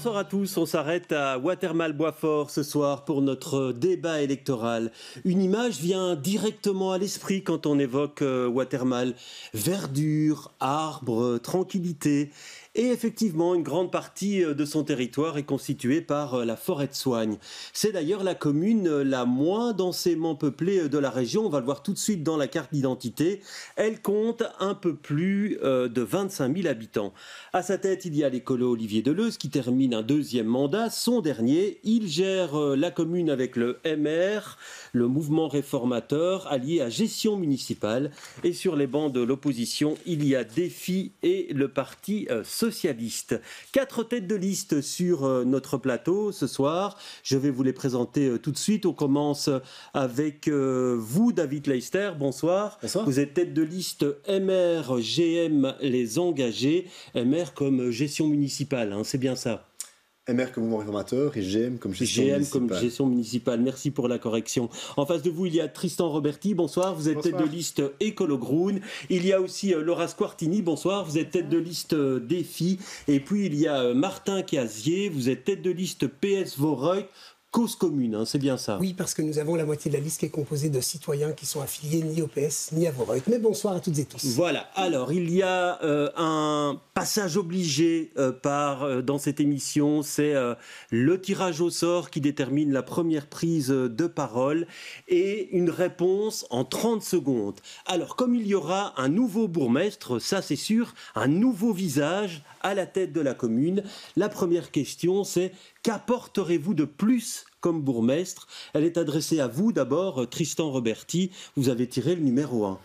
Bonsoir à tous, on s'arrête à Watermal-Boisfort ce soir pour notre débat électoral. Une image vient directement à l'esprit quand on évoque Watermal. Verdure, arbres, tranquillité. Et effectivement, une grande partie de son territoire est constituée par la forêt de Soignes. C'est d'ailleurs la commune la moins densément peuplée de la région. On va le voir tout de suite dans la carte d'identité. Elle compte un peu plus de 25 000 habitants. À sa tête, il y a l'écolo Olivier Deleuze qui termine un deuxième mandat. Son dernier, il gère la commune avec le MR, le mouvement réformateur, allié à Gestion municipale. Et sur les bancs de l'opposition, il y a Défi et le parti socialiste. 4 têtes de liste sur notre plateau ce soir. Je vais vous les présenter tout de suite. On commence avec vous, David Leister. Bonsoir. Bonsoir. Vous êtes tête de liste MR GM Les Engagés. MR comme gestion municipale, hein, c'est bien ça. MR comme mouvement réformateur et GM comme gestion municipale. Comme gestion municipale. Merci pour la correction. En face de vous, il y a Tristan Roberti. Bonsoir. Vous êtes Bonsoir. tête de liste Écolo Groen. Il y a aussi Laura Squartini. Bonsoir. Vous êtes tête de liste Défi. Et puis, il y a Martin Casier. Vous êtes tête de liste PS Voreuil. Cause commune, hein, c'est bien ça. Oui, parce que nous avons la moitié de la liste qui est composée de citoyens qui sont affiliés ni au PS ni à Voreuil. Mais bonsoir à toutes et tous. Voilà, alors il y a un passage obligé dans cette émission, c'est le tirage au sort qui détermine la première prise de parole et une réponse en 30 secondes. Alors comme il y aura un nouveau bourgmestre, ça c'est sûr, un nouveau visage à la tête de la commune, la première question c'est: qu'apporterez-vous de plus comme bourgmestre? Elle est adressée à vous d'abord, Tristan Roberti. Vous avez tiré le numéro 1.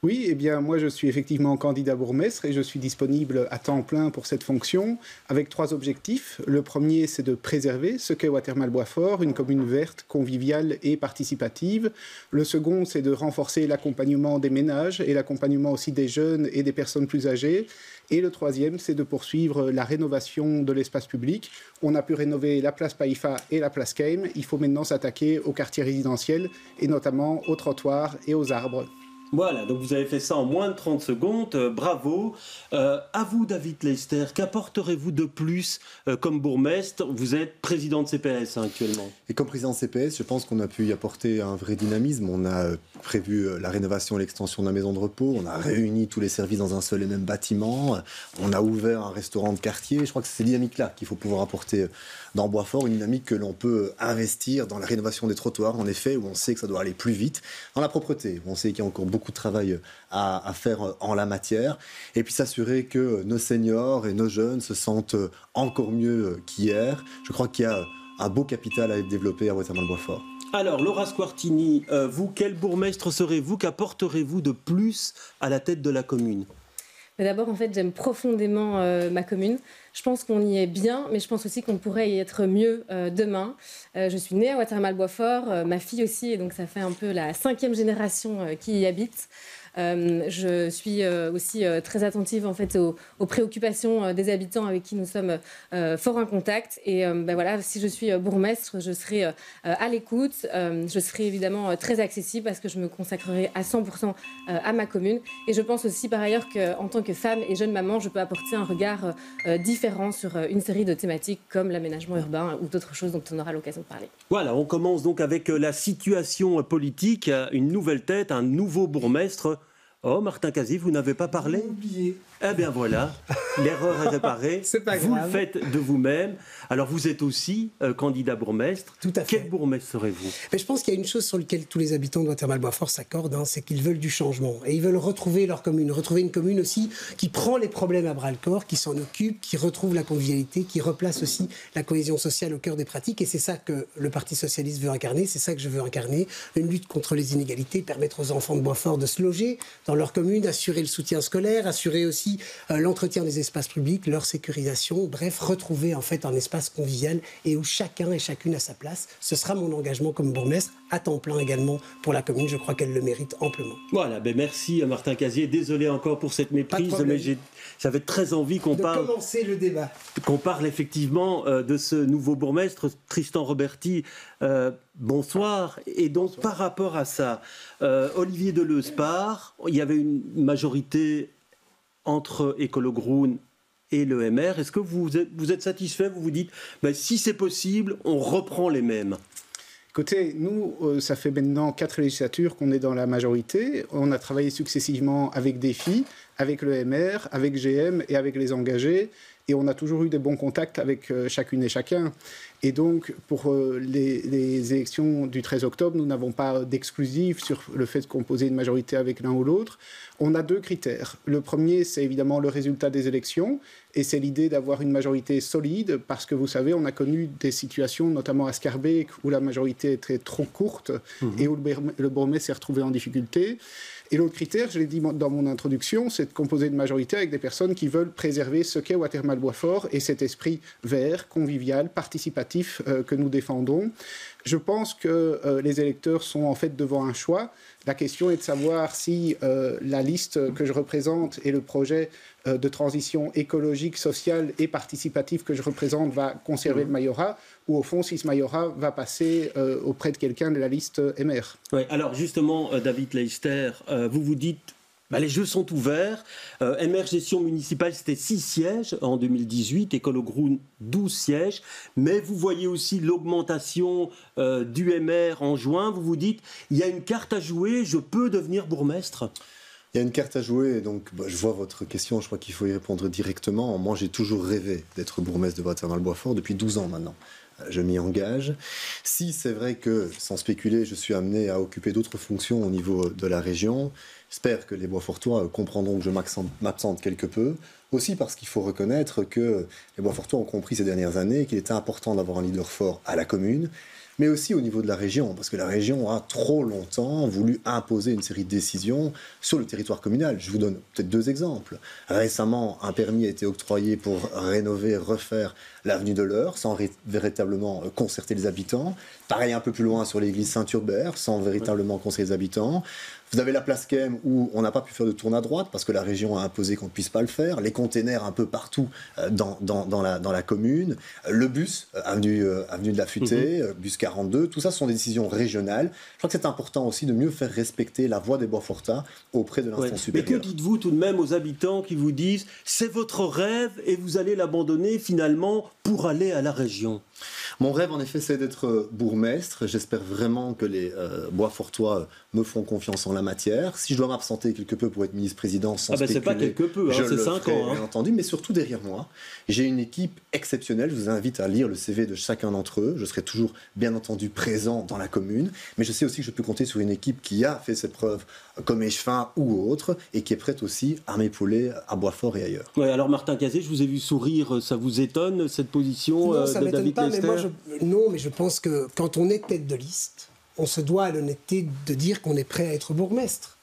Oui, eh bien moi je suis effectivement candidat bourgmestre et je suis disponible à temps plein pour cette fonction avec 3 objectifs. Le premier, c'est de préserver ce qu'est Watermal-Boisfort, une commune verte, conviviale et participative. Le second, c'est de renforcer l'accompagnement des ménages et l'accompagnement aussi des jeunes et des personnes plus âgées. Et le troisième, c'est de poursuivre la rénovation de l'espace public. On a pu rénover la place Païfa et la place Keim. Il faut maintenant s'attaquer aux quartiers résidentiels et notamment aux trottoirs et aux arbres. Voilà, donc vous avez fait ça en moins de 30 secondes, bravo. À vous, David Leister, qu'apporterez-vous de plus comme bourgmestre? Vous êtes président de CPS actuellement. Et comme président de CPS, je pense qu'on a pu y apporter un vrai dynamisme. On a prévu la rénovation et l'extension de la maison de repos. On a réuni tous les services dans un seul et même bâtiment. On a ouvert un restaurant de quartier. Je crois que c'est cette dynamique-là qu'il faut pouvoir apporter dans Boisfort, une dynamique que l'on peut investir dans la rénovation des trottoirs, en effet, où on sait que ça doit aller plus vite, dans la propreté, où on sait qu'il y a encore beaucoup de travail à faire en la matière, et puis s'assurer que nos seniors et nos jeunes se sentent encore mieux qu'hier. Je crois qu'il y a un beau capital à être développé à Watermal-Boisfort. Alors, Laura Squartini, vous, quel bourgmestre serez-vous? Qu'apporterez-vous de plus à la tête de la commune? D'abord, en fait, j'aime profondément ma commune. Je pense qu'on y est bien, mais je pense aussi qu'on pourrait y être mieux demain. Je suis née à Watermal-Boisfort, ma fille aussi, et donc ça fait un peu la 5e génération qui y habite. Je suis aussi très attentive en fait aux préoccupations des habitants avec qui nous sommes fort en contact. Et voilà, si je suis bourgmestre, je serai à l'écoute. Je serai évidemment très accessible parce que je me consacrerai à 100% à ma commune. Et je pense aussi par ailleurs qu'en tant que femme et jeune maman, je peux apporter un regard différent sur une série de thématiques comme l'aménagement urbain ou d'autres choses dont on aura l'occasion de parler. Voilà, on commence donc avec la situation politique, une nouvelle tête, un nouveau bourgmestre. Oh, Martin Casier, vous n'avez pas parlé? Oublié. Eh bien voilà, l'erreur est réparée. C'est pas vous grave. le faites de vous-même. Alors vous êtes aussi candidat bourgmestre. Tout à fait. Quel bourgmestre serez-vous? Mais je pense qu'il y a une chose sur laquelle tous les habitants de Watermal-Boisfort s'accordent, c'est qu'ils veulent du changement. Et ils veulent retrouver leur commune, retrouver une commune aussi qui prend les problèmes à bras-le-corps, qui s'en occupe, qui retrouve la convivialité, qui replace aussi la cohésion sociale au cœur des pratiques. Et c'est ça que le Parti socialiste veut incarner, c'est ça que je veux incarner. Une lutte contre les inégalités, permettre aux enfants de Boisfort de se loger dans leur commune, assurer le soutien scolaire, assurer aussi l'entretien des espaces publics, leur sécurisation, bref, retrouver en fait un espace convivial et où chacun et chacune a sa place. Ce sera mon engagement comme bourgmestre, à temps plein également pour la commune. Je crois qu'elle le mérite amplement. Voilà, merci Martin Casier. Désolé encore pour cette méprise, mais j'avais très envie qu'on commencer le débat. Qu'on parle effectivement de ce nouveau bourgmestre, Tristan Roberti. Bonsoir. Et donc, par rapport à ça, Olivier Deleuze part. Il y avait une majorité entre Écolo Groen et le MR. Est-ce que vous êtes satisfait? Vous vous dites, si c'est possible, on reprend les mêmes? Écoutez, nous, ça fait maintenant 4 législatures qu'on est dans la majorité. On a travaillé successivement avec DEFI, avec le MR, avec GM et avec les engagés. Et on a toujours eu des bons contacts avec chacune et chacun. Et donc, pour les élections du 13 octobre, nous n'avons pas d'exclusif sur le fait de composer une majorité avec l'un ou l'autre. On a 2 critères. Le premier, c'est évidemment le résultat des élections. Et c'est l'idée d'avoir une majorité solide, parce que vous savez, on a connu des situations, notamment à Schaerbeek, où la majorité était trop courte et où le bourgmestre s'est retrouvé en difficulté. Et l'autre critère, je l'ai dit dans mon introduction, c'est de composer une majorité avec des personnes qui veulent préserver ce qu'est Watermal-Boisfort et cet esprit vert, convivial, participatif que nous défendons. Je pense que les électeurs sont en fait devant un choix. La question est de savoir si la liste que je représente et le projet de transition écologique, sociale et participative que je représente va conserver le majorat, ou au fond si ce majorat va passer auprès de quelqu'un de la liste MR. Oui, alors justement, David Leister, vous vous dites, les jeux sont ouverts. MR Gestion Municipale, c'était 6 sièges en 2018, Écolo Groen 12 sièges, mais vous voyez aussi l'augmentation du MR en juin. Vous vous dites, il y a une carte à jouer, je peux devenir bourgmestre? Il y a une carte à jouer, donc je vois votre question, je crois qu'il faut y répondre directement. Moi, j'ai toujours rêvé d'être bourgmestre de Watermal-Boisfort depuis 12 ans maintenant. Je m'y engage. Si c'est vrai que, sans spéculer, je suis amené à occuper d'autres fonctions au niveau de la région, j'espère que les Boisfortois comprendront que je m'absente quelque peu. Aussi parce qu'il faut reconnaître que les Boisfortois ont compris ces dernières années qu'il était important d'avoir un leader fort à la commune, mais aussi au niveau de la région, parce que la région a trop longtemps voulu imposer une série de décisions sur le territoire communal. Je vous donne peut-être 2 exemples. Récemment, un permis a été octroyé pour rénover, refaire l'avenue de l'Eure, sans véritablement concerter les habitants. Pareil un peu plus loin sur l'église Saint-Urbert, sans véritablement concerter les habitants. Vous avez la place Kem où on n'a pas pu faire de tourne à droite parce que la région a imposé qu'on ne puisse pas le faire. Les containers un peu partout dans la commune. Le bus, avenue de la Futée, bus 42, tout ça ce sont des décisions régionales. Je crois que c'est important aussi de mieux faire respecter la voix des Boisfortois auprès de l'instance supérieure. Mais que dites-vous tout de même aux habitants qui vous disent c'est votre rêve et vous allez l'abandonner finalement pour aller à la région? Mon rêve, en effet, c'est d'être bourgmestre. J'espère vraiment que les Boisfortois me feront confiance en la matière. Si je dois m'absenter quelque peu pour être ministre-président sans spéculer, c'est pas quelque peu, je c'est le 5 ferai, ans. bien entendu, mais surtout derrière moi. J'ai une équipe exceptionnelle. Je vous invite à lire le CV de chacun d'entre eux. Je serai toujours, bien entendu, présent dans la commune. Mais je sais aussi que je peux compter sur une équipe qui a fait cette preuve, comme Échevin ou autre, et qui est prête aussi à m'épauler à Boisfort et ailleurs. Oui, alors Martin Cazé, je vous ai vu sourire. Ça vous étonne, cette position non, ça de m'étonne David pas, Leister? Non, mais je pense que quand on est tête de liste, on se doit à l'honnêteté de dire qu'on est prêt à être bourgmestre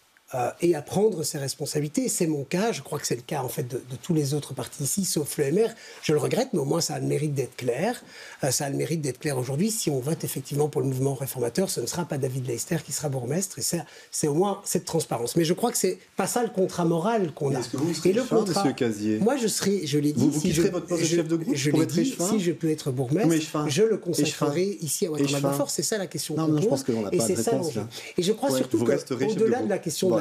et à prendre ses responsabilités. C'est mon cas, je crois que c'est le cas en fait de tous les autres partis ici, sauf le MR. Je le regrette, mais au moins ça a le mérite d'être clair. Ça a le mérite d'être clair aujourd'hui. Si on vote effectivement pour le mouvement réformateur, ce ne sera pas David Leister qui sera bourgmestre. Et ça, c'est au moins cette transparence. Mais je crois que c'est pas ça le contrat moral qu'on a. Est-ce que vous serez échevin, monsieur Casier? Moi, je serai, je l'ai dit, vous quitterez votre poste de chef de groupe pour être échevin? Si je peux être bourgmestre, je le consacrerai ici à Watermal-Boisfort. C'est ça la question qu'on pose. Je pense qu'on n'a pas de réponse là. Et je crois surtout qu'au-delà de la question,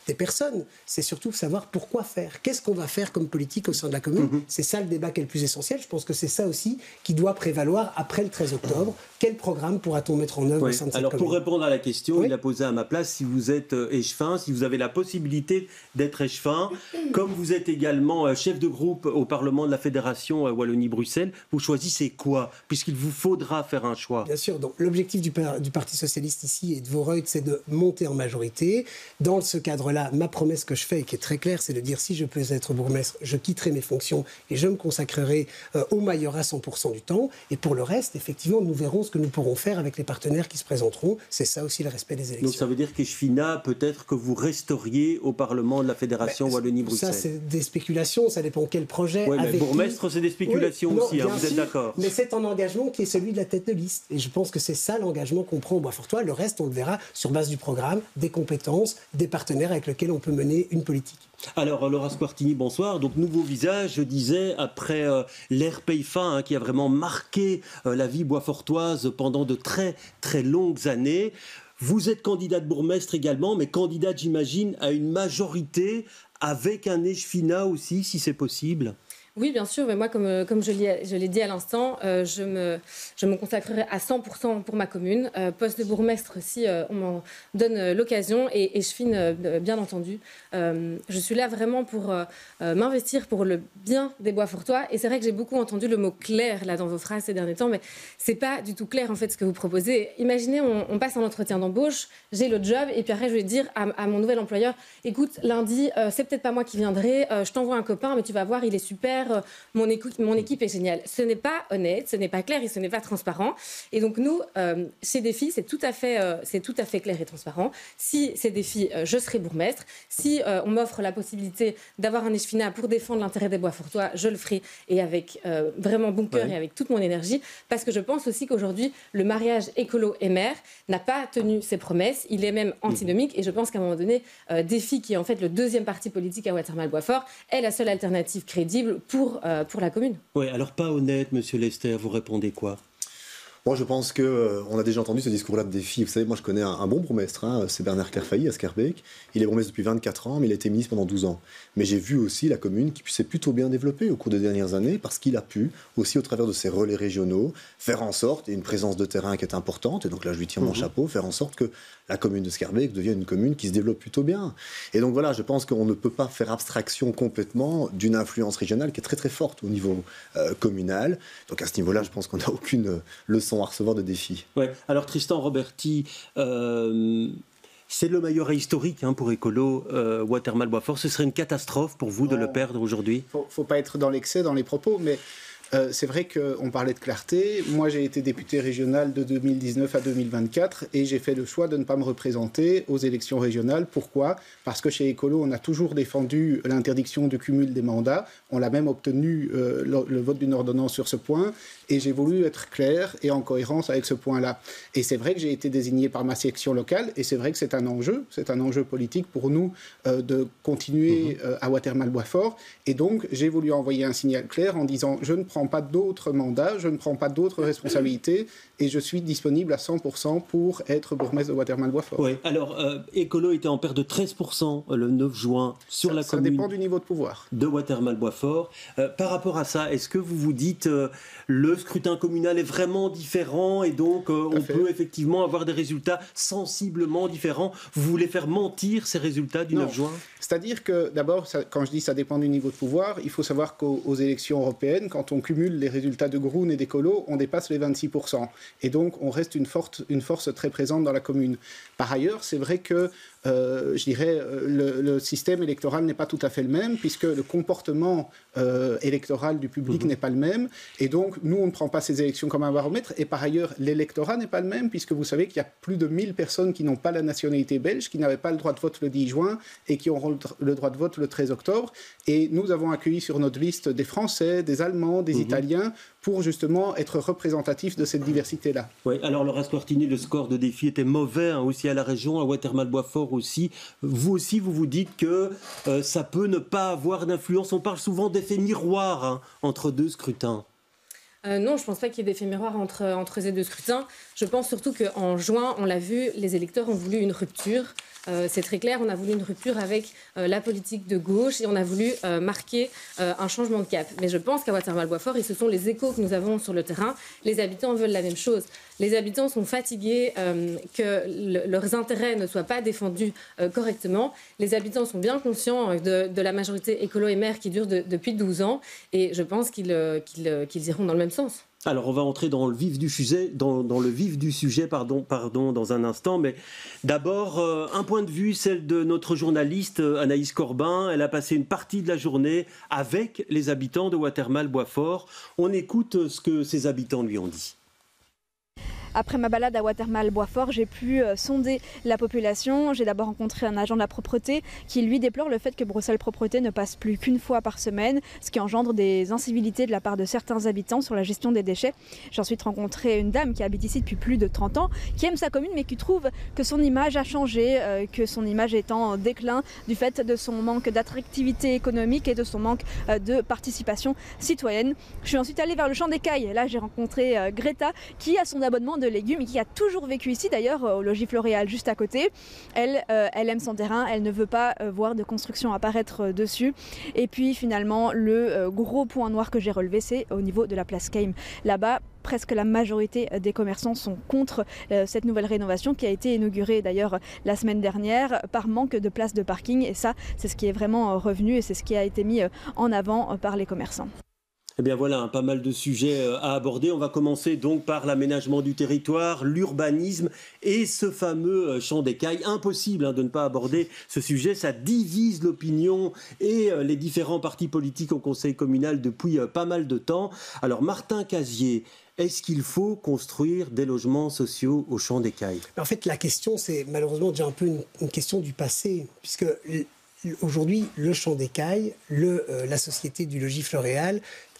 des personnes, c'est surtout savoir pourquoi faire. Qu'est-ce qu'on va faire comme politique au sein de la commune? C'est ça le débat qui est le plus essentiel. Je pense que c'est ça aussi qui doit prévaloir après le 13 octobre. Quel programme pourra-t-on mettre en œuvre au sein de cette commune? Alors pour répondre à la question, il a posé à ma place, si vous êtes échevin, si vous avez la possibilité d'être échevin, comme vous êtes également chef de groupe au Parlement de la Fédération Wallonie-Bruxelles, vous choisissez quoi? Puisqu'il vous faudra faire un choix. Bien sûr, donc l'objectif du Parti Socialiste ici et de Vorreut, c'est de monter en majorité. Dans ce cadre-là, ma promesse que je fais et qui est très claire, c'est de dire si je peux être bourgmestre, je quitterai mes fonctions et je me consacrerai au majorat 100% du temps. Et pour le reste, effectivement, nous verrons ce que nous pourrons faire avec les partenaires qui se présenteront. C'est ça aussi le respect des élections. Donc ça veut dire qu'Échevina, peut-être que vous resteriez au Parlement de la Fédération Wallonie-Bruxelles. Ça, c'est des spéculations, ça dépend quel projet. Oui, mais bourgmestre, c'est des spéculations aussi, vous êtes d'accord? Mais c'est un engagement qui est celui de la tête de liste. Et je pense que c'est ça l'engagement qu'on prend au Boisfortois. Le reste, on le verra sur base du programme, des compétences, des partenaires avec lesquels on peut mener une politique. Alors, Laura Squartini, bonsoir. Donc, nouveau visage, je disais, après l'ère Payfa, qui a vraiment marqué la vie boisfortoise pendant de très, très longues années. Vous êtes candidate bourgmestre également, mais candidate, j'imagine, à une majorité avec un Echfina aussi, si c'est possible? Oui, bien sûr, mais moi, comme je l'ai dit à l'instant, je me consacrerai à 100% pour ma commune. Poste de bourgmestre, si on m'en donne l'occasion, et Echfine, bien entendu. Je suis là vraiment pour m'investir pour le bien des Boisfortois. Et c'est vrai que j'ai beaucoup entendu le mot clair là dans vos phrases ces derniers temps, mais c'est pas du tout clair en fait ce que vous proposez. Imaginez, on passe un entretien d'embauche, j'ai le job, et puis après je vais dire à mon nouvel employeur, écoute, lundi, c'est peut-être pas moi qui viendrai, je t'envoie un copain, mais tu vas voir, il est super. Mon équipe est géniale. Ce n'est pas honnête, ce n'est pas clair et ce n'est pas transparent. Et donc nous, chez Défi, c'est tout à fait clair et transparent. Si c'est Défi, je serai bourgmestre. Si on m'offre la possibilité d'avoir un Echfina pour défendre l'intérêt des Boisfortois, je le ferai, et avec vraiment bon cœur et avec toute mon énergie, parce que je pense aussi qu'aujourd'hui, le mariage écolo et maire n'a pas tenu ses promesses. Il est même antinomique, et je pense qu'à un moment donné, Défi, qui est en fait le deuxième parti politique à Watermal-Boisfort, est la seule alternative crédible pour la commune. Oui, alors pas honnête, monsieur Lester, vous répondez quoi? Moi, je pense qu'on a déjà entendu ce discours-là de Défi. Vous savez, moi, je connais un bon bourgmestre, c'est Bernard Kerfailly à Scarbeck. Il est bourgmestre depuis 24 ans, mais il a été ministre pendant 12 ans. Mais j'ai vu aussi la commune qui s'est plutôt bien développée au cours des dernières années, parce qu'il a pu, aussi au travers de ses relais régionaux, faire en sorte, et une présence de terrain qui est importante, et donc là, je lui tire mon chapeau, faire en sorte que la commune de Scarbeck devienne une commune qui se développe plutôt bien. Et donc voilà, je pense qu'on ne peut pas faire abstraction complètement d'une influence régionale qui est très très forte au niveau communal. Donc à ce niveau-là, je pense qu'on n'a aucune leçon à recevoir de Défi. Ouais. Alors Tristan Roberti, c'est le maillot historique pour Écolo, Watermal-Boisfort. Ce serait une catastrophe pour vous de le perdre aujourd'hui? Faut pas être dans l'excès dans les propos, mais c'est vrai qu'on parlait de clarté. Moi, j'ai été député régional de 2019 à 2024 et j'ai fait le choix de ne pas me représenter aux élections régionales. Pourquoi? Parce que chez Écolo, on a toujours défendu l'interdiction du cumul des mandats. On l'a même obtenu le vote d'une ordonnance sur ce point. Et j'ai voulu être clair et en cohérence avec ce point-là. Et c'est vrai que j'ai été désigné par ma section locale et c'est vrai que c'est un enjeu politique pour nous de continuer à Watermal-Boisfort. Et donc, j'ai voulu envoyer un signal clair en disant je ne prends pas d'autres mandats, je ne prends pas d'autres responsabilités et je suis disponible à 100% pour être bourgmestre de Watermal-Boisfort. Oui, alors Écolo était en perte de 13% le 9 juin sur la commune. Ça dépend du niveau de pouvoir. De Watermal-Boisfort. Par rapport à ça, est-ce que vous vous dites le scrutin communal est vraiment différent et donc on peut effectivement avoir des résultats sensiblement différents? Vous voulez faire mentir ces résultats du 9 juin? C'est-à-dire que d'abord, quand je dis ça dépend du niveau de pouvoir, il faut savoir qu'aux élections européennes, quand on cumule les résultats de Groen et d'Écolo, on dépasse les 26%. Et donc, on reste une force très présente dans la commune. Par ailleurs, c'est vrai que je dirais, le système électoral n'est pas tout à fait le même, puisque le comportement électoral du public n'est pas le même. Et donc, nous, on ne prend pas ces élections comme un baromètre. Et par ailleurs, l'électorat n'est pas le même, puisque vous savez qu'il y a plus de 1000 personnes qui n'ont pas la nationalité belge, qui n'avaient pas le droit de vote le 10 juin et qui auront le droit de vote le 13 octobre. Et nous avons accueilli sur notre liste des Français, des Allemands, des Italiens, pour justement être représentatifs de cette diversité-là. Oui, alors Laura Squartini, le score de Défi était mauvais aussi à la région, à Watermal-Boisfort aussi. Vous aussi, vous vous dites que ça peut ne pas avoir d'influence. On parle souvent d'effet miroir entre deux scrutins. Non, je ne pense pas qu'il y ait d'effet miroir entre ces deux scrutins. Je pense surtout qu'en juin, on l'a vu, les électeurs ont voulu une rupture. C'est très clair, on a voulu une rupture avec la politique de gauche et on a voulu marquer un changement de cap. Mais je pense qu'à Watermal-Boisfort, et ce sont les échos que nous avons sur le terrain, les habitants veulent la même chose. Les habitants sont fatigués que leurs intérêts ne soient pas défendus correctement. Les habitants sont bien conscients de la majorité écolo et maire qui dure depuis 12 ans et je pense qu'ils iront dans le même sens. Alors, on va entrer dans le vif du sujet, dans un instant. Mais d'abord, un point de vue, celle de notre journaliste Anaïs Corbin. Elle a passé une partie de la journée avec les habitants de Watermal-Boisfort. On écoute ce que ces habitants lui ont dit. Après ma balade à Watermal-Boisfort, j'ai pu sonder la population. J'ai d'abord rencontré un agent de la propreté qui lui déplore le fait que Bruxelles Propreté ne passe plus qu'une fois par semaine, ce qui engendre des incivilités de la part de certains habitants sur la gestion des déchets. J'ai ensuite rencontré une dame qui habite ici depuis plus de 30 ans, qui aime sa commune mais qui trouve que son image a changé, que son image est en déclin du fait de son manque d'attractivité économique et de son manque de participation citoyenne. Je suis ensuite allée vers le Champ des Cailles. Là, j'ai rencontré Greta qui a son abonnement de légumes, qui a toujours vécu ici d'ailleurs au logis Floréal juste à côté. Elle aime son terrain, elle ne veut pas voir de construction apparaître dessus. Et puis finalement, le gros point noir que j'ai relevé, c'est au niveau de la place Keim. Là-bas, presque la majorité des commerçants sont contre cette nouvelle rénovation qui a été inaugurée d'ailleurs la semaine dernière par manque de places de parking. Et ça, c'est ce qui est vraiment revenu et c'est ce qui a été mis en avant par les commerçants. Eh bien voilà, pas mal de sujets à aborder. On va commencer donc par l'aménagement du territoire, l'urbanisme et ce fameux champ d'écailles. Impossible de ne pas aborder ce sujet, ça divise l'opinion et les différents partis politiques au conseil communal depuis pas mal de temps. Alors Martin Casier, est-ce qu'il faut construire des logements sociaux au champ d'écailles? En fait, la question, c'est malheureusement déjà un peu une question du passé, puisque aujourd'hui, le champ d'écailles, la société du logis Floréal,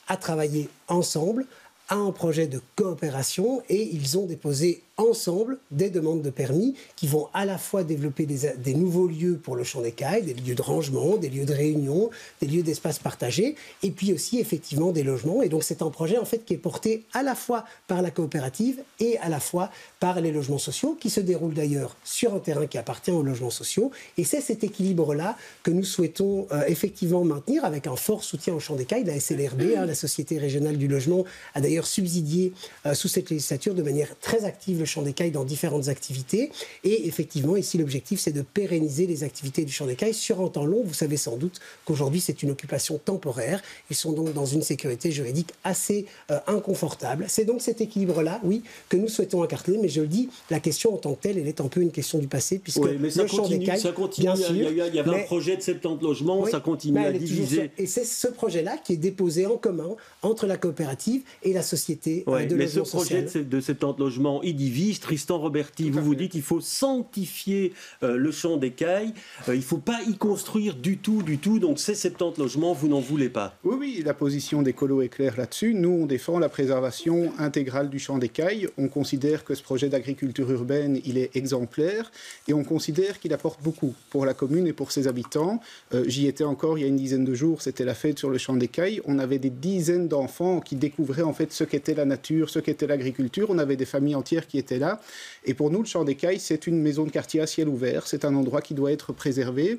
a travaillé ensemble à un projet de coopération et ils ont déposé ensemble des demandes de permis qui vont à la fois développer des nouveaux lieux pour le champ d'écailles, des lieux de rangement, des lieux de réunion, des lieux d'espace partagé et puis aussi effectivement des logements. Et donc c'est un projet en fait qui est porté à la fois par la coopérative et à la fois par les logements sociaux qui se déroulent d'ailleurs sur un terrain qui appartient aux logements sociaux. Et c'est cet équilibre-là que nous souhaitons effectivement maintenir avec un fort soutien au champ d'écailles. La SLRB, la Société régionale du logement, a d'ailleurs subsidié sous cette législature de manière très active le champ d'écailles dans différentes activités. Et effectivement, ici, l'objectif, c'est de pérenniser les activités du champ d'écailles sur un temps long. Vous savez sans doute qu'aujourd'hui, c'est une occupation temporaire. Ils sont donc dans une sécurité juridique assez inconfortable. C'est donc cet équilibre-là, oui, que nous souhaitons incarner. Mais je le dis, la question en tant que telle, elle est un peu une question du passé, puisque mais le champ d'écailles, ça continue. Bien sûr, il y avait un projet de 70 logements, oui, ça continue à diviser. Et c'est ce projet-là qui est déposé en commun entre la coopérative et la société de logement social. Mais ce projet de 70 logements, il divise. Tristan Roberti, vous dites qu'il faut sanctifier le champ d'écailles, il ne faut pas y construire du tout, donc ces 70 logements, vous n'en voulez pas? Oui, la position des colos est claire là-dessus. Nous, on défend la préservation intégrale du champ d'écailles. On considère que ce projet d'agriculture urbaine, il est exemplaire et on considère qu'il apporte beaucoup pour la commune et pour ses habitants. J'y étais encore il y a une dizaine de jours, c'était la fête sur le champ d'écailles. On avait des dizaines d'enfants qui découvraient en fait ce qu'était la nature, ce qu'était l'agriculture. On avait des familles entières qui étaient là. Et pour nous, le champ d'écailles, c'est une maison de quartier à ciel ouvert. C'est un endroit qui doit être préservé.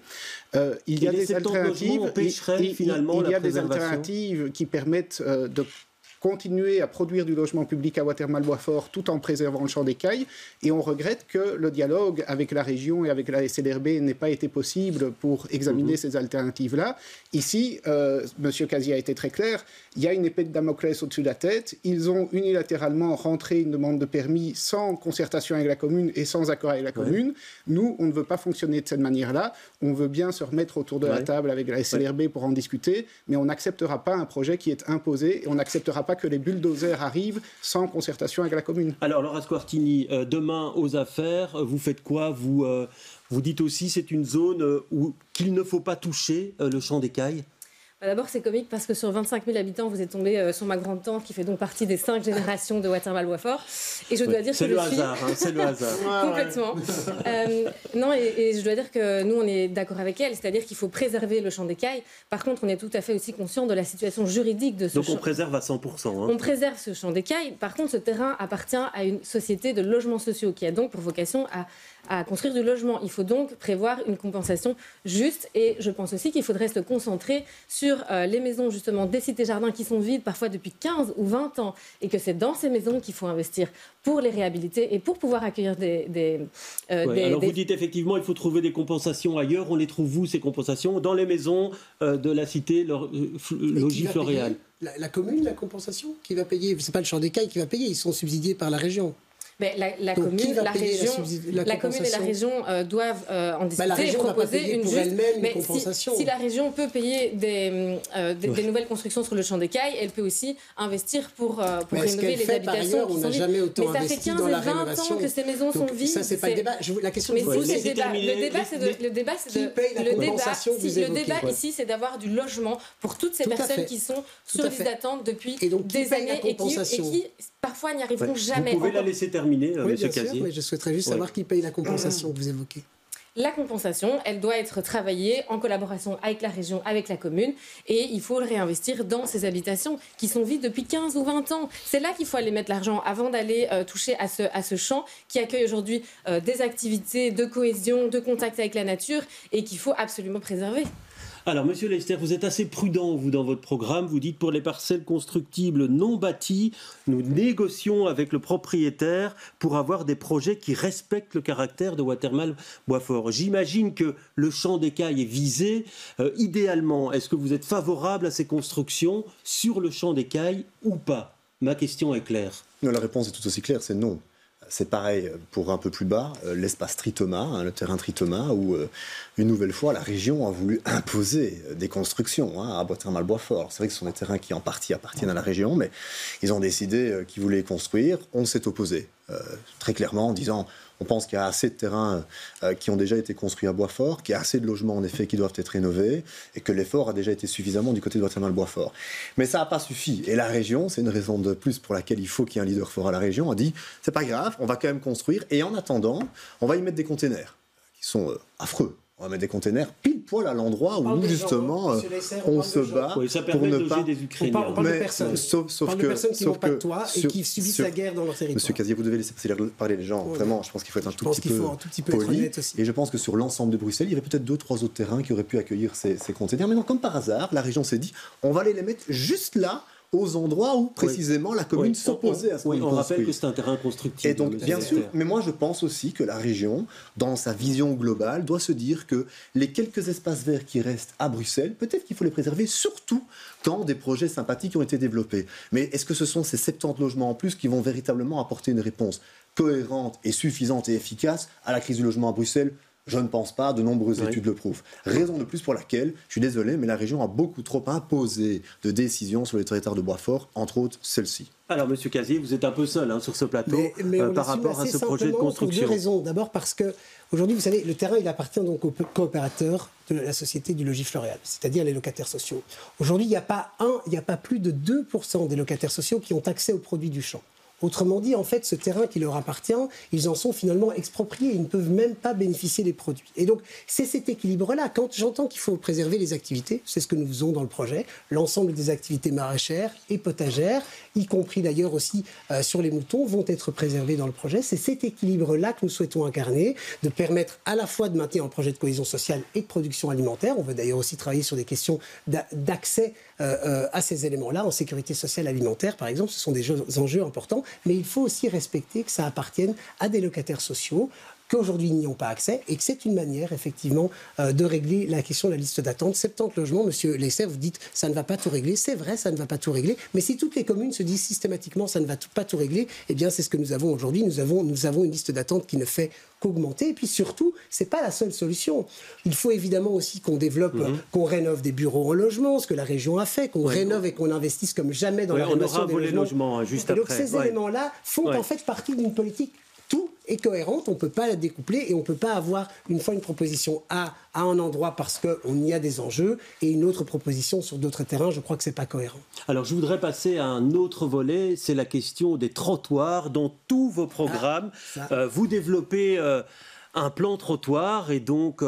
Il y a des alternatives. Il y a des alternatives qui permettent de continuer à produire du logement public à Watermal-Boisfort tout en préservant le champ d'écailles. Et on regrette que le dialogue avec la région et avec la SLRB n'ait pas été possible pour examiner ces alternatives-là. Ici, M. Casier a été très clair, il y a une épée de Damoclès au-dessus de la tête. Ils ont unilatéralement rentré une demande de permis sans concertation avec la commune et sans accord avec la commune. Nous, on ne veut pas fonctionner de cette manière-là. On veut bien se remettre autour de la table avec la SLRB pour en discuter, mais on n'acceptera pas un projet qui est imposé et on n'acceptera pas que les bulldozers arrivent sans concertation avec la commune. Alors Laura Squartini, demain aux affaires, vous faites quoi? Vous dites aussi c'est une zone qu'il ne faut pas toucher, le champ d'écailles? D'abord, c'est comique parce que sur 25 000 habitants, vous êtes tombé sur ma grande-tante qui fait donc partie des 5 générations de Watermal-Boisfort. Et je dois dire que c'est le hasard. Complètement. Non, et je dois dire que nous, on est d'accord avec elle, c'est-à-dire qu'il faut préserver le champ d'écailles. Par contre, on est tout à fait aussi conscient de la situation juridique de ce champ. Donc on préserve à 100%. On préserve ce champ d'écailles. Par contre, ce terrain appartient à une société de logements sociaux qui a donc pour vocation à construire du logement. Il faut donc prévoir une compensation juste et je pense aussi qu'il faudrait se concentrer sur les maisons justement des cités-jardins qui sont vides parfois depuis 15 ou 20 ans et que c'est dans ces maisons qu'il faut investir pour les réhabiliter et pour pouvoir accueillir alors vous dites effectivement il faut trouver des compensations ailleurs. On les trouve où ces compensations? Dans les maisons de la cité Logis Floréal. La commune, la compensation? Qui va payer? C'est pas le champ d'écailles qui va payer, ils sont subsidiés par la région. Mais la commune et la région doivent en discuter et proposer une juste. Mais si la région peut payer des nouvelles constructions sur le champ d'écailles, elle peut aussi investir pour rénover les habitations qui sont vides. Mais ça fait 15 et 20 ans que ces maisons sont vides. Ça, c'est pas le débat. La question que le débat ici, c'est d'avoir du logement pour toutes ces personnes qui sont sur liste d'attente depuis des années et qui parfois n'y arriveront jamais. Vous pouvez la laisser terminer, oui, M. Casier. Sûr, mais je souhaiterais juste savoir qui paye la compensation que vous évoquez. la compensation, elle doit être travaillée en collaboration avec la région, avec la commune, et il faut le réinvestir dans ces habitations qui sont vides depuis 15 ou 20 ans. C'est là qu'il faut aller mettre l'argent avant d'aller toucher à ce champ qui accueille aujourd'hui des activités de cohésion, de contact avec la nature et qu'il faut absolument préserver. Alors, Monsieur Lester, vous êtes assez prudent, vous, dans votre programme. Vous dites, pour les parcelles constructibles non bâties, nous négocions avec le propriétaire pour avoir des projets qui respectent le caractère de Watermal Boisfort. J'imagine que le champ d'écailles est visé. Idéalement, est-ce que vous êtes favorable à ces constructions sur le champ d'écailles ou pas? Ma question est claire. Non, la réponse est tout aussi claire, c'est non. C'est pareil pour un peu plus bas, l'espace Tritoma, le terrain Tritoma, où une nouvelle fois la région a voulu imposer des constructions à Watermal Boisfort. C'est vrai que ce sont des terrains qui en partie appartiennent à la région, mais ils ont décidé qu'ils voulaient les construire. On s'est opposé très clairement en disant on pense qu'il y a assez de terrains qui ont déjà été construits à Boisfort, qu'il y a assez de logements en effet qui doivent être rénovés et que l'effort a déjà été suffisamment du côté de Watermal Boisfort. Mais ça n'a pas suffi. Et la région, c'est une raison de plus pour laquelle il faut qu'il y ait un leader fort à la région, a dit c'est pas grave, on va quand même construire et en attendant, on va y mettre des containers qui sont affreux. On va mettre des containers pile poil à l'endroit où nous, justement, on se bat pour ne pas... des Ukrainiens. On parle de personnes. Sauf de personnes qui n'ont pas de toit et qui subissent la guerre dans leur territoire. Monsieur Casier, vous devez laisser parler les gens. Vraiment, je pense qu'il faut être un tout petit peu poli. Et je pense que sur l'ensemble de Bruxelles, il y avait peut-être 2-3 autres terrains qui auraient pu accueillir ces containers. Mais non, comme par hasard, la région s'est dit, on va les mettre juste là, aux endroits où précisément la commune s'opposait à ce qu'on on rappelle que c'est un terrain constructible. Et donc, bien sûr, mais moi je pense aussi que la région, dans sa vision globale, doit se dire que les quelques espaces verts qui restent à Bruxelles, peut-être qu'il faut les préserver, surtout quand des projets sympathiques ont été développés. Mais est-ce que ce sont ces 70 logements en plus qui vont véritablement apporter une réponse cohérente et suffisante et efficace à la crise du logement à Bruxelles ? Je ne pense pas, de nombreuses études le prouvent. Raison de plus pour laquelle, je suis désolé, mais la région a beaucoup trop imposé de décisions sur les territoires de Boisfort, entre autres celle-ci. Alors, Monsieur Casier, vous êtes un peu seul sur ce plateau par rapport à ce projet de construction. Pour deux raisons. D'abord parce que, aujourd'hui, vous savez, le terrain, il appartient donc aux coopérateurs de la société du logis Floréal, c'est-à-dire les locataires sociaux. Aujourd'hui, il n'y a pas plus de 2% des locataires sociaux qui ont accès aux produits du champ. Autrement dit, en fait, ce terrain qui leur appartient, ils en sont finalement expropriés. Ils ne peuvent même pas bénéficier des produits. Et donc, c'est cet équilibre-là. Quand j'entends qu'il faut préserver les activités, c'est ce que nous faisons dans le projet, l'ensemble des activités maraîchères et potagères, y compris d'ailleurs aussi sur les moutons, vont être préservées dans le projet. C'est cet équilibre-là que nous souhaitons incarner, de permettre à la fois de maintenir un projet de cohésion sociale et de production alimentaire. On veut d'ailleurs aussi travailler sur des questions d'accès à ces éléments-là, en sécurité sociale alimentaire, par exemple. Ce sont des enjeux importants. Mais il faut aussi respecter que ça appartienne à des locataires sociaux qu'aujourd'hui ils n'y ont pas accès et que c'est une manière effectivement de régler la question de la liste d'attente. 70 logements, Monsieur Lester, vous dites ça ne va pas tout régler. C'est vrai, ça ne va pas tout régler. Mais si toutes les communes se disent systématiquement ça ne va pas tout régler, eh bien c'est ce que nous avons aujourd'hui. Nous avons une liste d'attente qui ne fait qu'augmenter. Et puis surtout, c'est pas la seule solution. Il faut évidemment aussi qu'on développe, qu'on rénove des bureaux en logement, ce que la région a fait, qu'on rénove et qu'on investisse comme jamais dans la rénovation des logements. Juste et donc après. ces éléments-là font en fait partie d'une politique tout est cohérente, on ne peut pas la découpler et on ne peut pas avoir une proposition A à un endroit parce qu'on y a des enjeux et une autre proposition sur d'autres terrains. Je crois que ce n'est pas cohérent. Alors je voudrais passer à un autre volet, c'est la question des trottoirs. Dans tous vos programmes, vous développez un plan trottoir et donc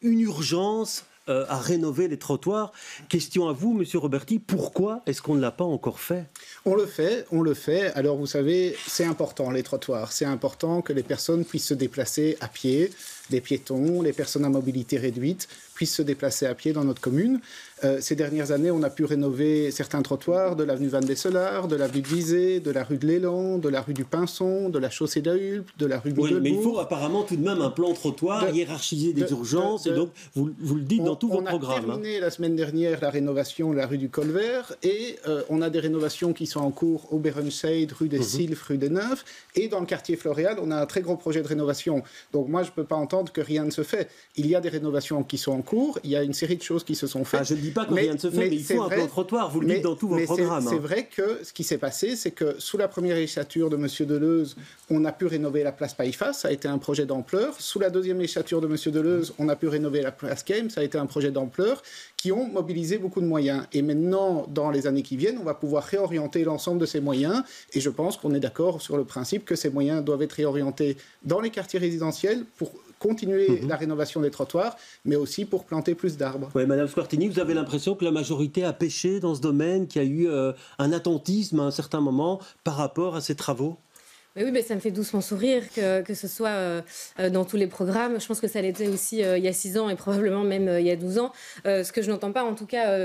une urgence à rénover les trottoirs. Question à vous, Monsieur Roberti, pourquoi est-ce qu'on ne l'a pas encore fait ? On le fait. Alors vous savez, c'est important les trottoirs. C'est important que les personnes puissent se déplacer à pied, les piétons, les personnes à mobilité réduite puissent se déplacer à pied dans notre commune. Ces dernières années, on a pu rénover certains trottoirs de l'avenue Van Desselard, de l'avenue de Visé, de la rue de l'Élan, de la rue du Pinson, de la chaussée d'Aulp, de la rue de Middelbourg. Mais il faut apparemment tout de même un plan trottoir, hiérarchiser des urgences, et donc vous le dites dans tous vos programmes. On a terminé la semaine dernière la rénovation de la rue du Colvert, et on a des rénovations qui sont en cours au Berensheid, rue des Sylphes, rue des Neuves, et dans le quartier Floréal, on a un très gros projet de rénovation. Donc moi, je ne peux pas entendre que rien ne se fait. Il y a des rénovations qui sont en cours, il y a une série de choses qui se sont faites. Je ne dis pas que rien ne se fait, mais il faut un plan trottoir, vous le dites dans tous vos programmes. C'est vrai que ce qui s'est passé, c'est que sous la première législature de M. Deleuze, on a pu rénover la place Païfa, ça a été un projet d'ampleur. Sous la deuxième législature de M. Deleuze, on a pu rénover la place Keim, ça a été un projet d'ampleur, qui ont mobilisé beaucoup de moyens. Et maintenant, dans les années qui viennent, on va pouvoir réorienter l'ensemble de ces moyens, et je pense qu'on est d'accord sur le principe que ces moyens doivent être réorientés dans les quartiers résidentiels pour continuer la rénovation des trottoirs, mais aussi pour planter plus d'arbres. Oui, Madame Squartini, vous avez l'impression que la majorité a péché dans ce domaine, qu'il y a eu un attentisme à un certain moment par rapport à ces travaux ? Oui, mais ça me fait doucement sourire que ce soit dans tous les programmes. Je pense que ça l'était aussi il y a 6 ans et probablement même il y a 12 ans. Ce que je n'entends pas, en tout cas,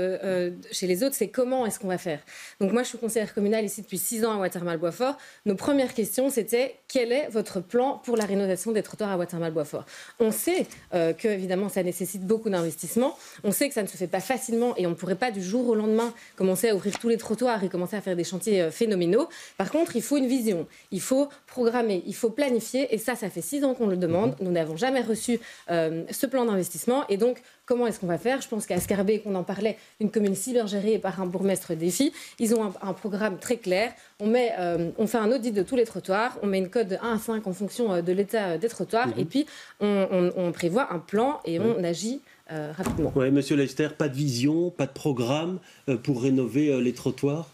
chez les autres, c'est comment est-ce qu'on va faire. Donc moi, je suis conseillère communale ici depuis 6 ans à Watermal-Boisfort. Nos premières questions, c'était quel est votre plan pour la rénovation des trottoirs à Watermal-Boisfort ? On sait que, évidemment, ça nécessite beaucoup d'investissement. On sait que ça ne se fait pas facilement et on ne pourrait pas du jour au lendemain commencer à ouvrir tous les trottoirs et commencer à faire des chantiers phénoménaux. Par contre, il faut une vision. Il faut programmer, il faut planifier et ça fait 6 ans qu'on le demande. Nous n'avons jamais reçu ce plan d'investissement et donc comment est-ce qu'on va faire ? Je pense qu'à Scarbeck, qu'on en parlait, une commune cybergérée par un bourgmestre défi, ils ont un programme très clair. On fait un audit de tous les trottoirs, on met une cote de 1 à 5 en fonction de l'état des trottoirs et puis on prévoit un plan et on agit rapidement. Oui, Monsieur Lester, pas de vision, pas de programme pour rénover les trottoirs ?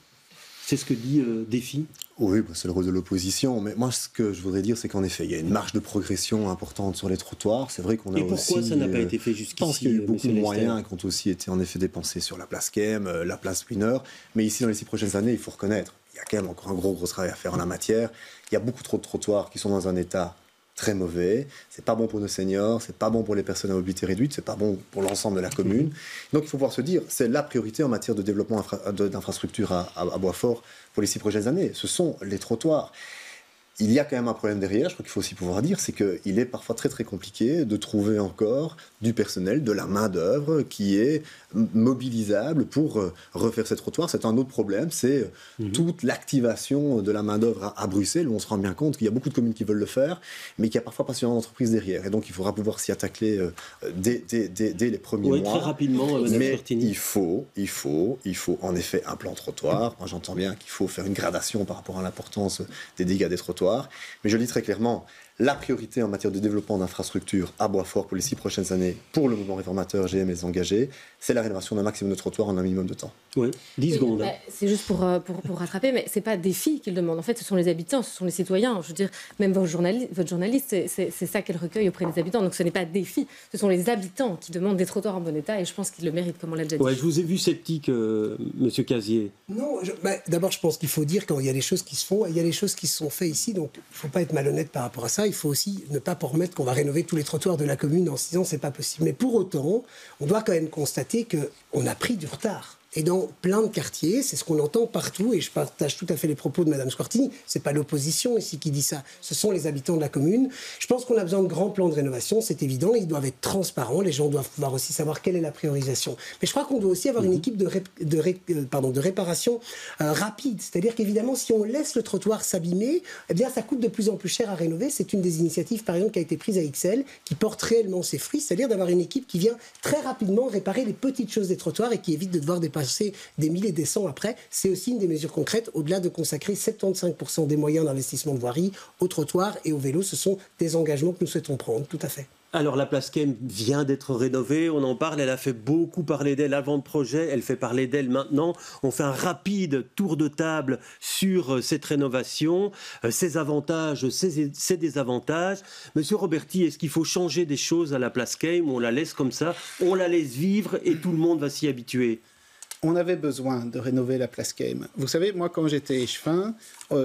C'est ce que dit Défi. Oui, c'est le rôle de l'opposition. Mais moi, ce que je voudrais dire, c'est qu'en effet, il y a une marge de progression importante sur les trottoirs. C'est vrai qu'on a aussi... Et pourquoi ça n'a pas été fait jusqu'ici ? Je pense qu'il y a eu beaucoup de moyens qui ont aussi été en effet dépensés sur la place Kem, la place Winner. Mais ici, dans les 6 prochaines années, il faut reconnaître, il y a quand même encore un gros travail à faire en la matière. Il y a beaucoup trop de trottoirs qui sont dans un état très mauvais, c'est pas bon pour nos seniors, c'est pas bon pour les personnes à mobilité réduite, c'est pas bon pour l'ensemble de la commune. Donc il faut pouvoir se dire, c'est la priorité en matière de développement d'infrastructures à Boisfort pour les 6 prochaines années, ce sont les trottoirs. Il y a quand même un problème derrière, je crois qu'il faut aussi pouvoir dire, c'est qu'il est parfois très très compliqué de trouver encore du personnel, de la main-d'œuvre qui est mobilisable pour refaire ces trottoirs. C'est un autre problème, c'est toute l'activation de la main-d'œuvre à Bruxelles, où on se rend bien compte qu'il y a beaucoup de communes qui veulent le faire, mais qu'il n'y a parfois pas suffisamment d'entreprises derrière. Et donc il faudra pouvoir s'y attaquer dès les premiers mois. Très rapidement, mais il faut en effet un plan trottoir. Moi j'entends bien qu'il faut faire une gradation par rapport à l'importance des dégâts des trottoirs. Mais je le dis très clairement, la priorité en matière de développement d'infrastructures à Boisfort pour les 6 prochaines années, pour le mouvement réformateur GM et les engagés, c'est la rénovation d'un maximum de trottoirs en un minimum de temps. Oui, 10 secondes. Bah, c'est juste pour rattraper, mais ce n'est pas Défi qui le demande. En fait, ce sont les habitants, ce sont les citoyens. Je veux dire, même votre journaliste, c'est ça qu'elle recueille auprès des habitants. Donc ce n'est pas Défi, ce sont les habitants qui demandent des trottoirs en bon état et je pense qu'ils le méritent, comme on l'a déjà dit. Ouais, je vous ai vu sceptique, Monsieur Casier. Non, d'abord, je pense qu'il faut dire quand il y a des choses qui se font, il y a des choses qui se sont faites ici, donc il ne faut pas être malhonnête par rapport à ça. Il faut aussi ne pas promettre qu'on va rénover tous les trottoirs de la commune en 6 ans, c'est pas possible. Mais pour autant, on doit quand même constater qu'on a pris du retard. Et dans plein de quartiers, c'est ce qu'on entend partout, et je partage tout à fait les propos de Mme Squartini, c'est pas l'opposition ici qui dit ça, ce sont les habitants de la commune. Je pense qu'on a besoin de grands plans de rénovation, c'est évident, ils doivent être transparents, les gens doivent pouvoir aussi savoir quelle est la priorisation. Mais je crois qu'on doit aussi avoir une équipe de réparation rapide, c'est-à-dire qu'évidemment, si on laisse le trottoir s'abîmer, eh bien ça coûte de plus en plus cher à rénover. C'est une des initiatives, par exemple, qui a été prise à XL, qui porte réellement ses fruits, c'est-à-dire d'avoir une équipe qui vient très rapidement réparer les petites choses des trottoirs et qui évite de devoir dépasser des milliers et des cents après. C'est aussi une des mesures concrètes, au-delà de consacrer 75% des moyens d'investissement de voirie aux trottoirs et aux vélos. Ce sont des engagements que nous souhaitons prendre, tout à fait. Alors la place Kem vient d'être rénovée, on en parle, elle a fait beaucoup parler d'elle avant le projet, elle fait parler d'elle maintenant. On fait un rapide tour de table sur cette rénovation, ses avantages, ses désavantages. Monsieur Roberti, est-ce qu'il faut changer des choses à la place Kem ou on la laisse comme ça, on la laisse vivre et tout le monde va s'y habituer ? On avait besoin de rénover la place Kem. Vous savez, moi, quand j'étais échevin,